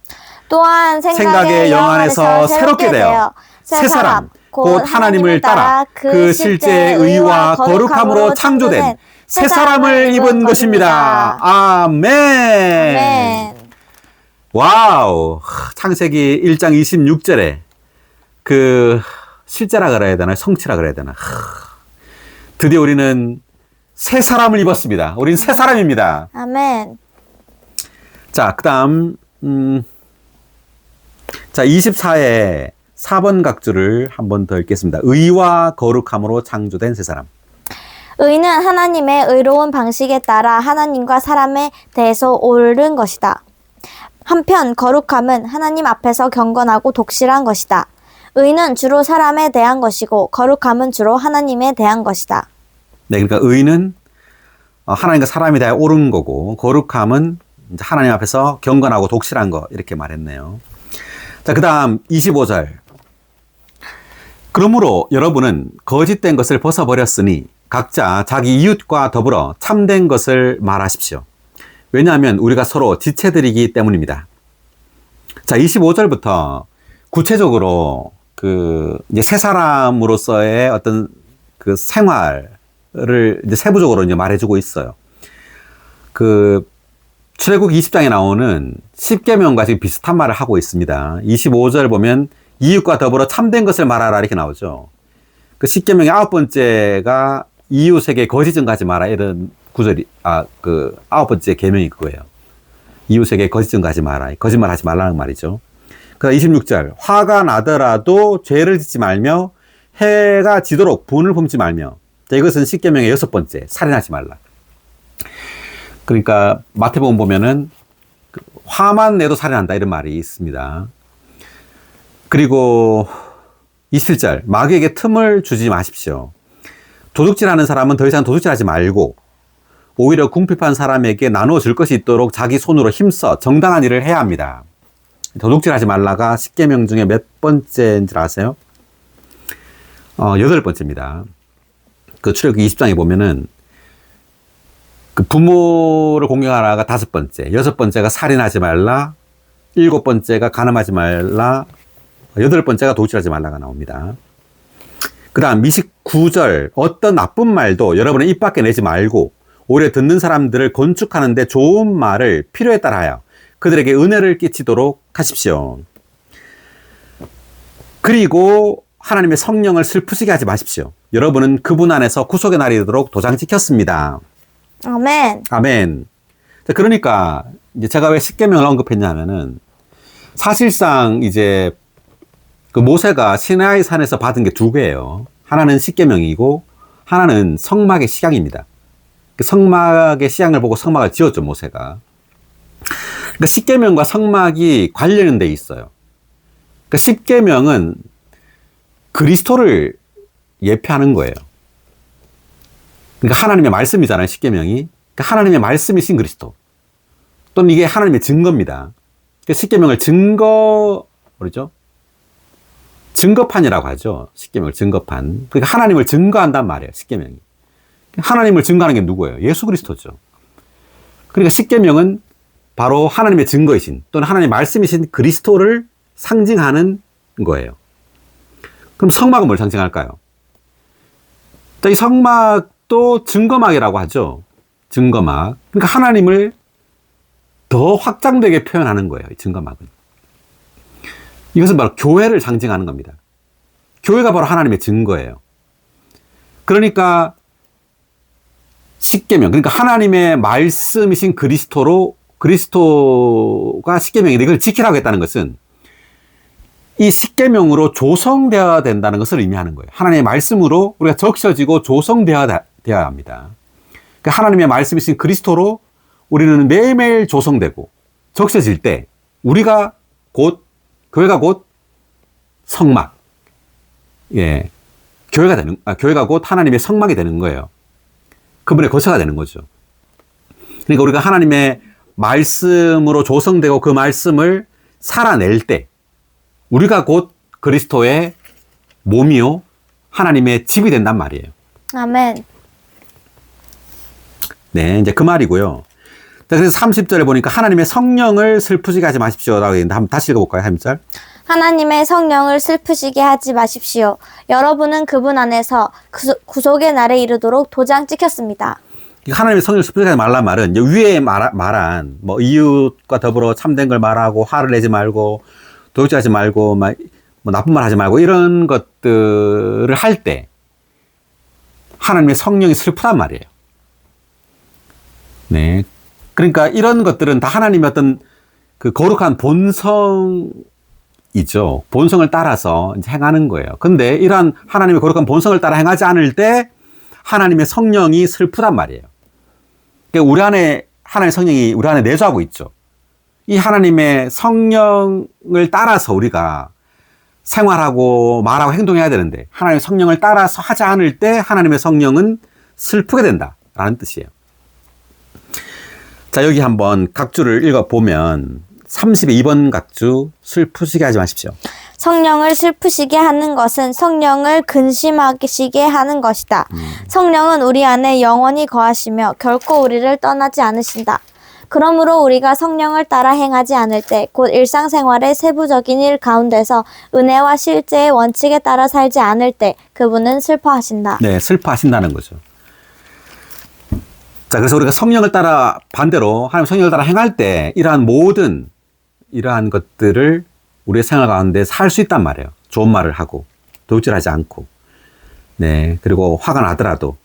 또한 생각의 영 안에서 새롭게 되어 새 사람 곧 하나님을 따라 그 실제 의와 거룩함으로 창조된
새 사람을 입은 것입니다. 아멘.
아멘.
와우. 창세기 1장 26절에 그 실제라 그래야 되나 성취라 그래야 되나. 드디어 우리는 새 사람을 입었습니다. 우리는 새 사람입니다.
아멘.
자, 그다음 24의 4번 각주를 한 번 더 읽겠습니다. 의와 거룩함으로 창조된 새 사람.
의는 하나님의 의로운 방식에 따라 하나님과 사람에 대해서 옳은 것이다. 한편 거룩함은 하나님 앞에서 경건하고 독실한 것이다. 의는 주로 사람에 대한 것이고 거룩함은 주로 하나님에 대한 것이다.
네, 그러니까 의는 하나님과 사람에 대해 옳은 거고 거룩함은 이제 하나님 앞에서 경건하고 독실한 거 이렇게 말했네요. 자, 그다음 25절. 그러므로 여러분은 거짓된 것을 벗어버렸으니 각자 자기 이웃과 더불어 참된 것을 말하십시오. 왜냐하면 우리가 서로 지체들이기 때문입니다. 자, 25절부터 구체적으로 이제 새 사람으로서의 어떤 그 생활을 이제 세부적으로 이제 말해주고 있어요. 출애굽기 20장에 나오는 10계명과 지금 비슷한 말을 하고 있습니다. 25절 보면 이웃과 더불어 참된 것을 말하라 이렇게 나오죠. 그 10계명의 9번째가 이웃에게 거짓 증거하지 마라 이런 구절이 9번째 계명이 그거예요. 이웃에게 거짓 증거하지 마라. 거짓말 하지 말라는 말이죠. 그 26절 화가 나더라도 죄를 짓지 말며 해가 지도록 분을 품지 말며. 자, 이것은 10계명의 6번째 살인하지 말라. 그러니까 마태복음 보면은 화만 내도 살인한다 이런 말이 있습니다. 그리고 27절 마귀에게 틈을 주지 마십시오. 도둑질하는 사람은 더 이상 도둑질하지 말고 오히려 궁핍한 사람에게 나누어 줄 것이 있도록 자기 손으로 힘써 정당한 일을 해야 합니다. 도둑질하지 말라가 10계명 중에 몇 번째인 줄 아세요? 8번째입니다. 그 출애굽기 20장에 보면은 그 부모를 공경하라가 5번째, 6번째가 살인하지 말라, 7번째가 간음하지 말라, 8번째가 도둑질하지 말라가 나옵니다. 그 다음 29절, 어떤 나쁜 말도 여러분의 입 밖에 내지 말고 오히려 듣는 사람들을 건축하는데 좋은 말을 필요에 따라하여 그들에게 은혜를 끼치도록 하십시오. 그리고 하나님의 성령을 슬프시게 하지 마십시오. 여러분은 그분 안에서 구속의 날이 이르도록 도장 찍혔습니다.
아멘.
아멘. 자, 그러니까 이제 제가 왜 십계명을 언급했냐면은 사실상 이제 그 모세가 시나이 산에서 받은 게 2개예요. 하나는 십계명이고 하나는 성막의 시향입니다. 그 성막의 시향을 보고 성막을 지었죠, 모세가. 그러니까 십계명과 성막이 관련돼 있어요. 그러니까 십계명은 그리스도를 예표하는 거예요. 그러니까 하나님의 말씀이잖아요, 십계명이. 그러니까 하나님의 말씀이신 그리스도. 또는 이게 하나님의 증거입니다. 그러니까 십계명을 뭐죠? 증거판이라고 하죠. 십계명을 증거판. 그러니까 하나님을 증거한단 말이에요, 십계명이. 하나님을 증거하는 게 누구예요? 예수 그리스도죠. 그러니까 십계명은 바로 하나님의 증거이신 또는 하나님의 말씀이신 그리스도를 상징하는 거예요. 그럼 성막은 뭘 상징할까요? 이 성막도 증거막이라고 하죠. 증거막. 그러니까 하나님을 더 확장되게 표현하는 거예요, 이 증거막은. 이것은 바로 교회를 상징하는 겁니다. 교회가 바로 하나님의 증거예요. 그러니까 십계명, 그러니까 하나님의 말씀이신 그리스도가 십계명인데 이걸 지키라고 했다는 것은 이 십계명으로 조성되어야 된다는 것을 의미하는 거예요. 하나님의 말씀으로 우리가 적셔지고 조성되어야 합니다. 그러니까 하나님의 말씀이신 그리스도로 우리는 매일매일 조성되고 적셔질 때 우리가 교회가 곧 성막, 예, 교회가 곧 하나님의 성막이 되는 거예요. 그분의 거처가 되는 거죠. 그러니까 우리가 하나님의 말씀으로 조성되고 그 말씀을 살아낼 때 우리가 곧 그리스도의 몸이요 하나님의 집이 된단 말이에요.
아멘.
네, 이제 그 말이고요. 자, 그래서 30절에 보니까 하나님의 성령을 슬프시게 하지 마십시오라고 했는데 한번 다시 읽어볼까요? 30절.
하나님의 성령을 슬프시게 하지 마십시오. 여러분은 그분 안에서 구속의 날에 이르도록 도장 찍혔습니다.
하나님의 성령을 슬프시게 하지 말란 말은 이제 위에 말한 뭐 이웃과 더불어 참된 걸 말하고 화를 내지 말고 도둑질하지 말고 뭐 나쁜 말 하지 말고 이런 것들을 할 때 하나님의 성령이 슬프단 말이에요. 네. 그러니까 이런 것들은 다 하나님의 어떤 그 거룩한 본성이죠. 본성을 따라서 이제 행하는 거예요. 근데 이러한 하나님의 거룩한 본성을 따라 행하지 않을 때 하나님의 성령이 슬프단 말이에요. 그러니까 우리 안에 하나님의 성령이 우리 안에 내주하고 있죠. 이 하나님의 성령을 따라서 우리가 생활하고 말하고 행동해야 되는데 하나님의 성령을 따라서 하지 않을 때 하나님의 성령은 슬프게 된다라는 뜻이에요. 자, 여기 한번 각주를 읽어보면 32번 각주 슬프시게 하지 마십시오.
성령을 슬프시게 하는 것은 성령을 근심하시게 하는 것이다. 성령은 우리 안에 영원히 거하시며 결코 우리를 떠나지 않으신다. 그러므로 우리가 성령을 따라 행하지 않을 때 곧 일상생활의 세부적인 일 가운데서 은혜와 실제의 원칙에 따라 살지 않을 때 그분은 슬퍼하신다.
네, 슬퍼하신다는 거죠. 자, 그래서 우리가 성령을 따라 반대로 하나님 성령을 따라 행할 때 이러한 것들을 우리의 생활 가운데 살 수 있단 말이에요. 좋은 말을 하고 도둑질하지 않고, 네, 그리고 화가 나더라도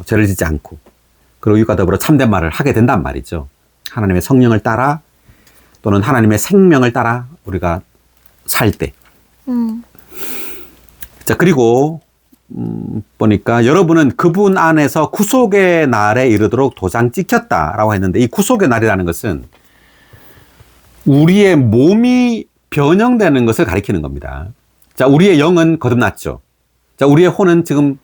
죄를 짓지 않고, 그리고 이와 더불어 참된 말을 하게 된단 말이죠. 하나님의 성령을 따라 또는 하나님의 생명을 따라 우리가 살 때. 자, 그리고 보니까 여러분은 그분 안에서 구속의 날에 이르도록 도장 찍혔다라고 했는데 이 구속의 날이라는 것은 우리의 몸이 변형되는 것을 가리키는 겁니다. 자, 우리의 영은 거듭났죠. 자, 우리의 혼은 지금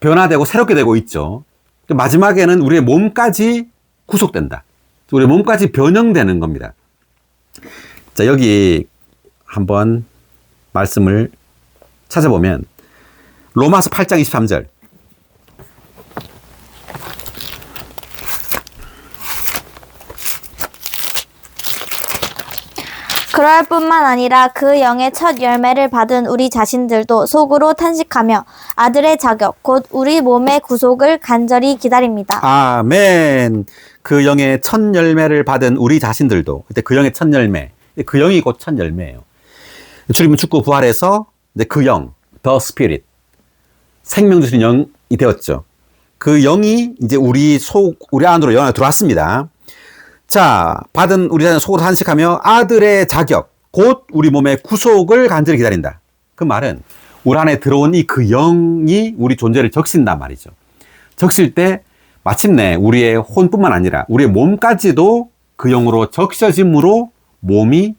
변화되고 새롭게 되고 있죠. 마지막에는 우리의 몸까지 구속된다. 우리의 몸까지 변형되는 겁니다. 자, 여기 한번 말씀을 찾아보면 로마서 8장 23절.
그럴 뿐만 아니라 그 영의 첫 열매를 받은 우리 자신들도 속으로 탄식하며 아들의 자격, 곧 우리 몸의 구속을 간절히 기다립니다.
아멘. 그 영의 첫 열매를 받은 우리 자신들도, 그때 그 영의 첫 열매, 그 영이 곧 첫 열매예요. 주님은 죽고 부활해서 이제 그 영, the spirit, 생명 주신 영이 되었죠. 그 영이 이제 우리 안으로 영안에 들어왔습니다. 자, 받은 우리 자녀 속으로 탄식하며 아들의 자격, 곧 우리 몸의 구속을 간절히 기다린다. 그 말은 우리 안에 들어온 이 그 영이 우리 존재를 적신단 말이죠. 적실 때 마침내 우리의 혼뿐만 아니라 우리의 몸까지도 그 영으로 적셔짐으로 몸이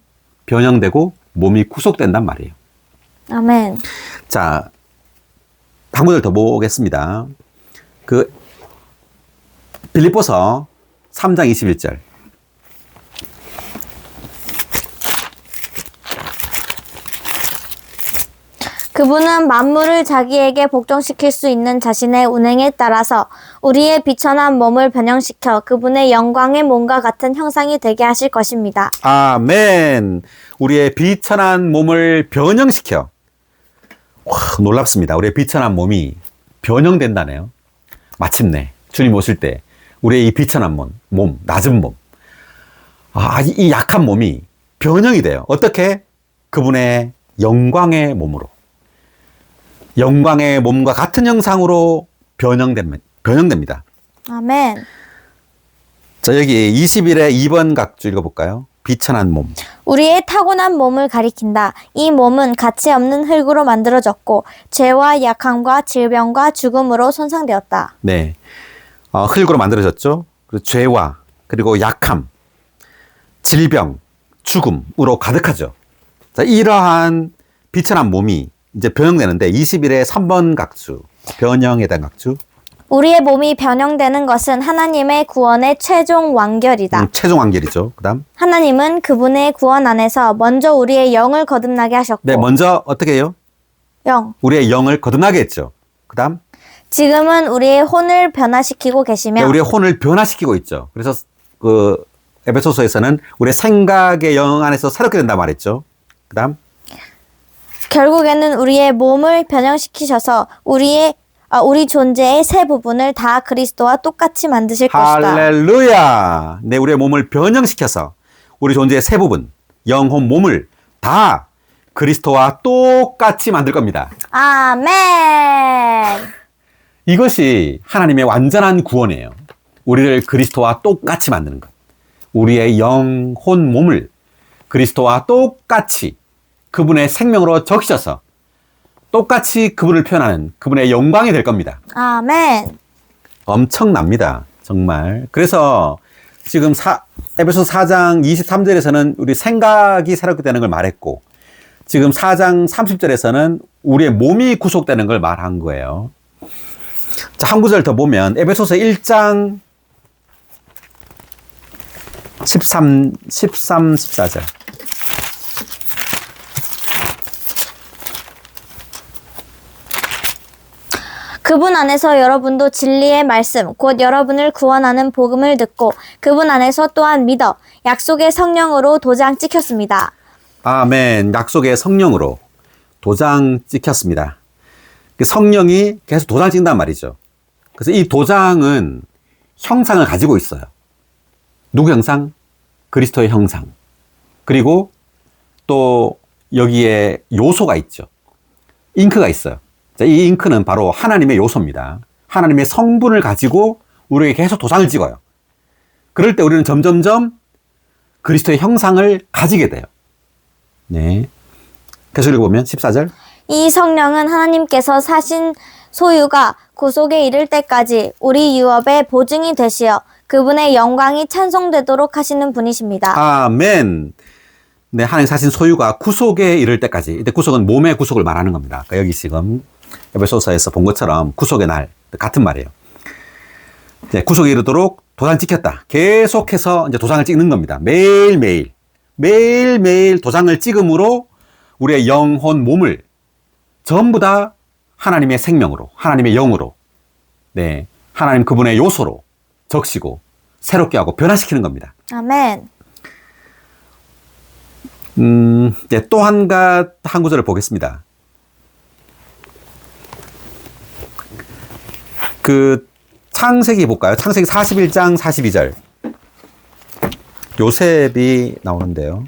변형되고 몸이 구속된단 말이에요.
아멘.
자, 한 구절 더 보겠습니다. 그 빌립보서 3장 21절.
그분은 만물을 자기에게 복종시킬 수 있는 자신의 운행에 따라서 우리의 비천한 몸을 변형시켜 그분의 영광의 몸과 같은 형상이 되게 하실 것입니다.
아멘. 우리의 비천한 몸을 변형시켜. 와, 놀랍습니다. 우리의 비천한 몸이 변형된다네요. 마침내 주님 오실 때 우리의 이 비천한 몸, 낮은 몸, 이 약한 몸이 변형이 돼요. 어떻게? 그분의 영광의 몸으로. 영광의 몸과 같은 형상으로 변형됩니다.
아멘.
자, 여기 21의 2번 각주 읽어볼까요? 비천한 몸.
우리의 타고난 몸을 가리킨다. 이 몸은 가치 없는 흙으로 만들어졌고 죄와 약함과 질병과 죽음으로 손상되었다.
네. 흙으로 만들어졌죠. 그리고 죄와 그리고 약함, 질병, 죽음으로 가득하죠. 자, 이러한 비천한 몸이 이제 변형되는데 21의 3번 각주, 변형에 대한 각주.
우리의 몸이 변형되는 것은 하나님의 구원의 최종 완결이다.
최종 완결이죠. 그다음.
하나님은 그분의 구원 안에서 먼저 우리의 영을 거듭나게 하셨고
네, 먼저 어떻게 해요?
영.
우리의 영을 거듭나게 했죠. 그다음.
지금은 우리의 혼을 변화시키고 계시며
네, 우리의 혼을 변화시키고 있죠. 그래서 그 에베소서에서는 우리의 생각의 영 안에서 새롭게 된다 말했죠. 그다음.
결국에는 우리의 몸을 변형시키셔서 우리 존재의 세 부분을 다 그리스도와 똑같이 만드실 것이다.
할렐루야. 네, 우리의 몸을 변형시켜서 우리 존재의 세 부분, 영, 혼, 몸을 다 그리스도와 똑같이 만들 겁니다.
아멘.
이것이 하나님의 완전한 구원이에요. 우리를 그리스도와 똑같이 만드는 것. 우리의 영, 혼, 몸을 그리스도와 똑같이 그분의 생명으로 적셔서 똑같이 그분을 표현하는 그분의 영광이 될 겁니다.
아멘.
엄청납니다. 정말. 그래서 지금 에베소 4장 23절에서는 우리 생각이 새롭게 되는 걸 말했고, 지금 4장 30절에서는 우리의 몸이 구속되는 걸 말한 거예요. 자, 한 구절 더 보면 에베소서 1장 13, 14절.
그분 안에서 여러분도 진리의 말씀, 곧 여러분을 구원하는 복음을 듣고 그분 안에서 또한 믿어 약속의 성령으로 도장 찍혔습니다.
아멘. 약속의 성령으로 도장 찍혔습니다. 그 성령이 계속 도장 찍는단 말이죠. 그래서 이 도장은 형상을 가지고 있어요. 누구 형상? 그리스도의 형상. 그리고 또 여기에 요소가 있죠. 잉크가 있어요. 자, 이 잉크는 바로 하나님의 요소입니다. 하나님의 성분을 가지고 우리에게 계속 도장을 찍어요. 그럴 때 우리는 점점점 그리스도의 형상을 가지게 돼요. 네. 계속 읽어보면 14절.
이 성령은 하나님께서 사신 소유가 구속에 이를 때까지 우리 유업의 보증이 되시어 그분의 영광이 찬송되도록 하시는 분이십니다.
아멘. 네, 하나님 사신 소유가 구속에 이를 때까지. 이때 구속은 몸의 구속을 말하는 겁니다. 그러니까 여기 지금 에베소서에서 본 것처럼 구속의 날 같은 말이에요. 네, 구속에 이르도록 도장 찍혔다. 계속해서 이제 도장을 찍는 겁니다. 매일매일 매일매일 도장을 찍음으로 우리의 영혼, 몸을 전부 다 하나님의 생명으로, 하나님의 영으로, 네, 하나님 그분의 요소로 적시고 새롭게 하고 변화시키는 겁니다.
아멘.
네, 또 한 구절을 보겠습니다. 그 창세기 볼까요? 창세기 41장 42절. 요셉이 나오는데요.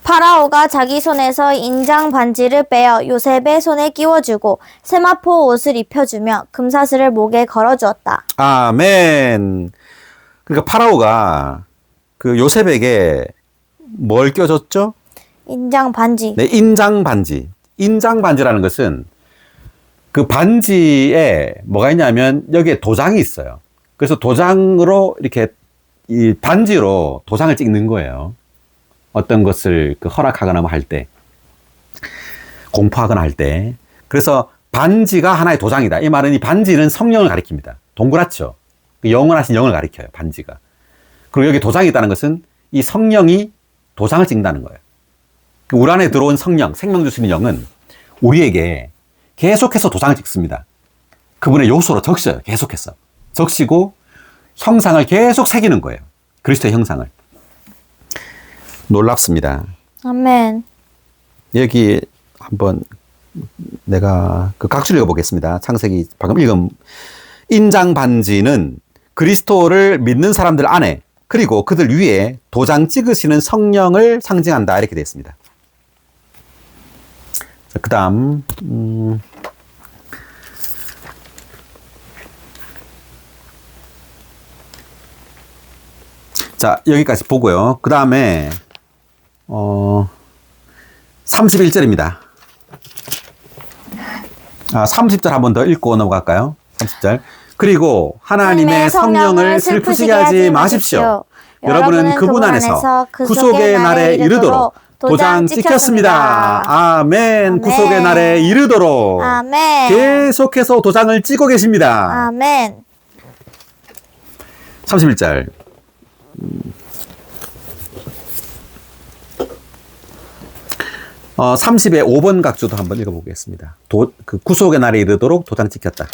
파라오가 자기 손에서 인장 반지를 빼어 요셉의 손에 끼워주고 세마포 옷을 입혀주며 금사슬을 목에 걸어주었다.
아멘. 그러니까 파라오가 그 요셉에게 뭘 껴줬죠?
인장 반지.
네, 인장 반지. 인장 반지라는 것은 그 반지에 뭐가 있냐면 여기에 도장이 있어요. 그래서 도장으로 이렇게 이 반지로 도장을 찍는 거예요. 어떤 것을 그 허락하거나 뭐 할 때, 공포하거나 할 때. 그래서 반지가 하나의 도장이다. 이 말은 이 반지는 성령을 가리킵니다. 동그랗죠. 그 영원하신 영을 가리켜요, 반지가. 그리고 여기 도장이 있다는 것은 이 성령이 도장을 찍는다는 거예요. 우리 안에 들어온 성령, 생명 주시는 영은 우리에게 계속해서 도장을 찍습니다. 그분의 요소로 적셔요. 계속해서. 적시고 형상을 계속 새기는 거예요. 그리스도의 형상을. 놀랍습니다.
아멘.
여기 한번 내가 그 각줄 읽어보겠습니다. 창세기 방금 읽은 인장 반지는 그리스도를 믿는 사람들 안에 그리고 그들 위에 도장 찍으시는 성령을 상징한다. 이렇게 되어 있습니다. 그 다음 자, 여기까지 보고요. 그 다음에 31절입니다. 30절 한 번 더 읽고 넘어갈까요? 30절. 그리고 하나님의 성령을 슬프시게 하지 마십시오. 여러분은 그분 안에서 구속의 날에 이르도록 도장 찍혔습니다. 아멘. 구속의 날에 이르도록
아멘.
계속해서 도장을 찍고 계십니다.
아멘.
31절. 어, 30의 5번 각주도 한번 읽어보겠습니다. 그 구속의 날에 이르도록 도장 찍혔다.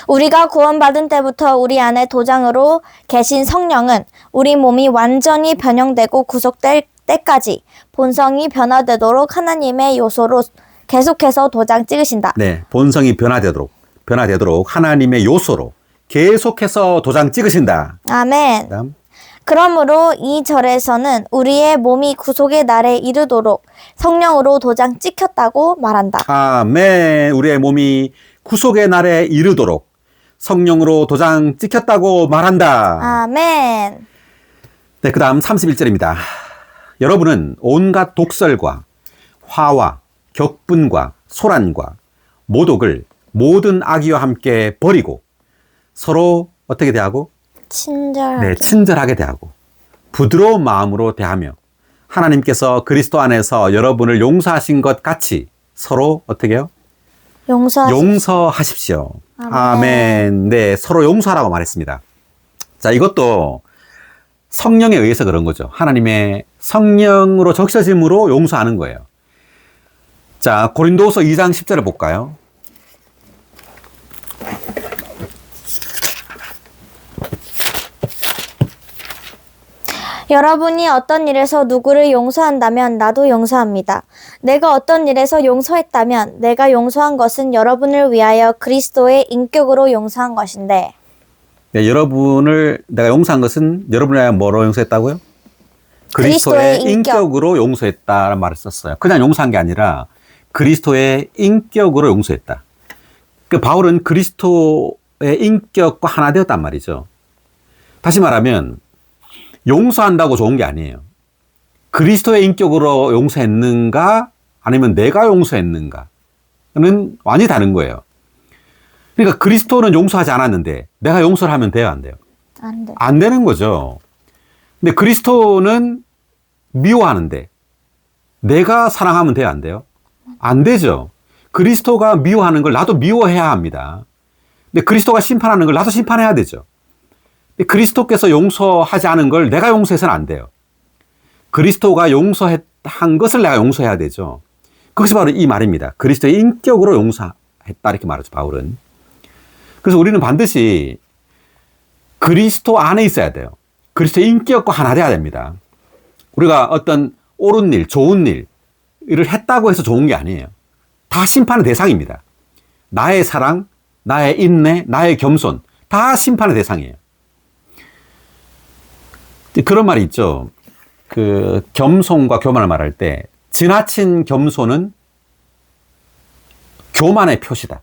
우리가 구원받은 때부터 우리 안에 도장으로 계신 성령은 우리 몸이 완전히 변형되고 구속될 때까지 본성이 변화되도록 하나님의 요소로 계속해서 도장 찍으신다.
네, 본성이 변화되도록 하나님의 요소로 계속해서 도장 찍으신다.
아멘.
그다음
그러므로 이 절에서는 우리의 몸이 구속의 날에 이르도록 성령으로 도장 찍혔다고 말한다.
아멘. 우리의 몸이 구속의 날에 이르도록 성령으로 도장 찍혔다고 말한다.
아멘.
네, 그 다음 31절입니다. 여러분은 온갖 독설과 화와 격분과 소란과 모독을 모든 악의와 함께 버리고 서로 어떻게 대하고?
친절하게.
네, 친절하게 대하고 부드러운 마음으로 대하며 하나님께서 그리스도 안에서 여러분을 용서하신 것 같이 서로 어떻게 해요? 용서하십시오. 아멘. 네, 서로 용서하라고 말했습니다. 자, 이것도 성령에 의해서 그런 거죠. 하나님의 성령으로 적셔짐으로 용서하는 거예요. 자, 고린도후서 2장 10절을 볼까요?
여러분이 어떤 일에서 누구를 용서한다면 나도 용서합니다. 내가 어떤 일에서 용서했다면 내가 용서한 것은 여러분을 위하여 그리스도의 인격으로 용서한 것인데.
네, 여러분을 내가 용서한 것은 여러분을 위하여 뭐로 용서했다고요? 그리스도의 인격으로 용서했다는 말을 썼어요. 그냥 용서한 게 아니라 그리스도의 인격으로 용서했다. 그 바울은 그리스도의 인격과 하나 되었단 말이죠. 다시 말하면 용서한다고 좋은 게 아니에요. 그리스도의 인격으로 용서했는가 아니면 내가 용서했는가는 완전히 다른 거예요. 그러니까 그리스도는 용서하지 않았는데 내가 용서를 하면 돼요, 안 돼요?
안 돼.
안 되는 거죠. 근데 그리스도는 미워하는데 내가 사랑하면 돼요, 안 돼요? 안 되죠. 그리스도가 미워하는 걸 나도 미워해야 합니다. 근데 그리스도가 심판하는 걸 나도 심판해야 되죠. 그리스도께서 용서하지 않은 걸 내가 용서해서는 안 돼요. 그리스도가 용서한 것을 내가 용서해야 되죠. 그것이 바로 이 말입니다. 그리스도의 인격으로 용서했다 이렇게 말하죠, 바울은. 그래서 우리는 반드시 그리스도 안에 있어야 돼요. 그리스도의 인격과 하나 돼야 됩니다. 우리가 어떤 옳은 일, 좋은 일을 했다고 해서 좋은 게 아니에요. 다 심판의 대상입니다. 나의 사랑, 나의 인내, 나의 겸손, 다 심판의 대상이에요. 그런 말이 있죠. 그 겸손과 교만을 말할 때 지나친 겸손은 교만의 표시다.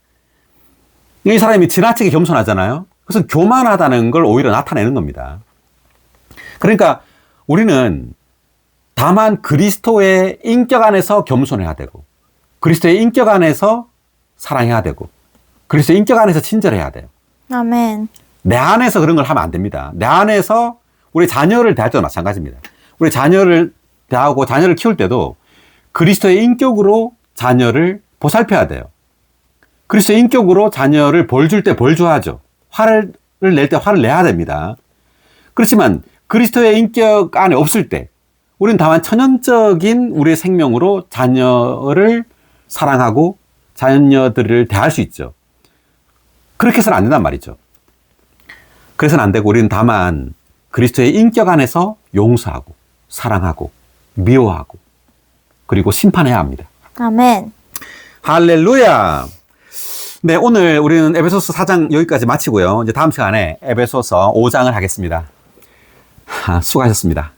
이 사람이 지나치게 겸손하잖아요. 그래서 교만하다는 걸 오히려 나타내는 겁니다. 그러니까 우리는 다만 그리스도의 인격 안에서 겸손해야 되고, 그리스도의 인격 안에서 사랑해야 되고, 그리스도의 인격 안에서 친절해야 돼요.
아멘.
내 안에서 그런 걸 하면 안 됩니다. 내 안에서 우리 자녀를 대할 때도 마찬가지입니다. 우리 자녀를 대하고 자녀를 키울 때도 그리스도의 인격으로 자녀를 보살펴야 돼요. 그리스도의 인격으로 자녀를 벌 줄 때 벌 줘야죠. 화를 낼 때 화를 내야 됩니다. 그렇지만 그리스도의 인격 안에 없을 때 우리는 다만 천연적인 우리의 생명으로 자녀를 사랑하고 자녀들을 대할 수 있죠. 그렇게 해서는 안 된단 말이죠. 그래서는 안 되고 우리는 다만 그리스도의 인격 안에서 용서하고 사랑하고 미워하고 그리고 심판해야 합니다.
아멘.
할렐루야. 네, 오늘 우리는 에베소서 4장 여기까지 마치고요. 이제 다음 시간에 에베소서 5장을 하겠습니다. 수고하셨습니다.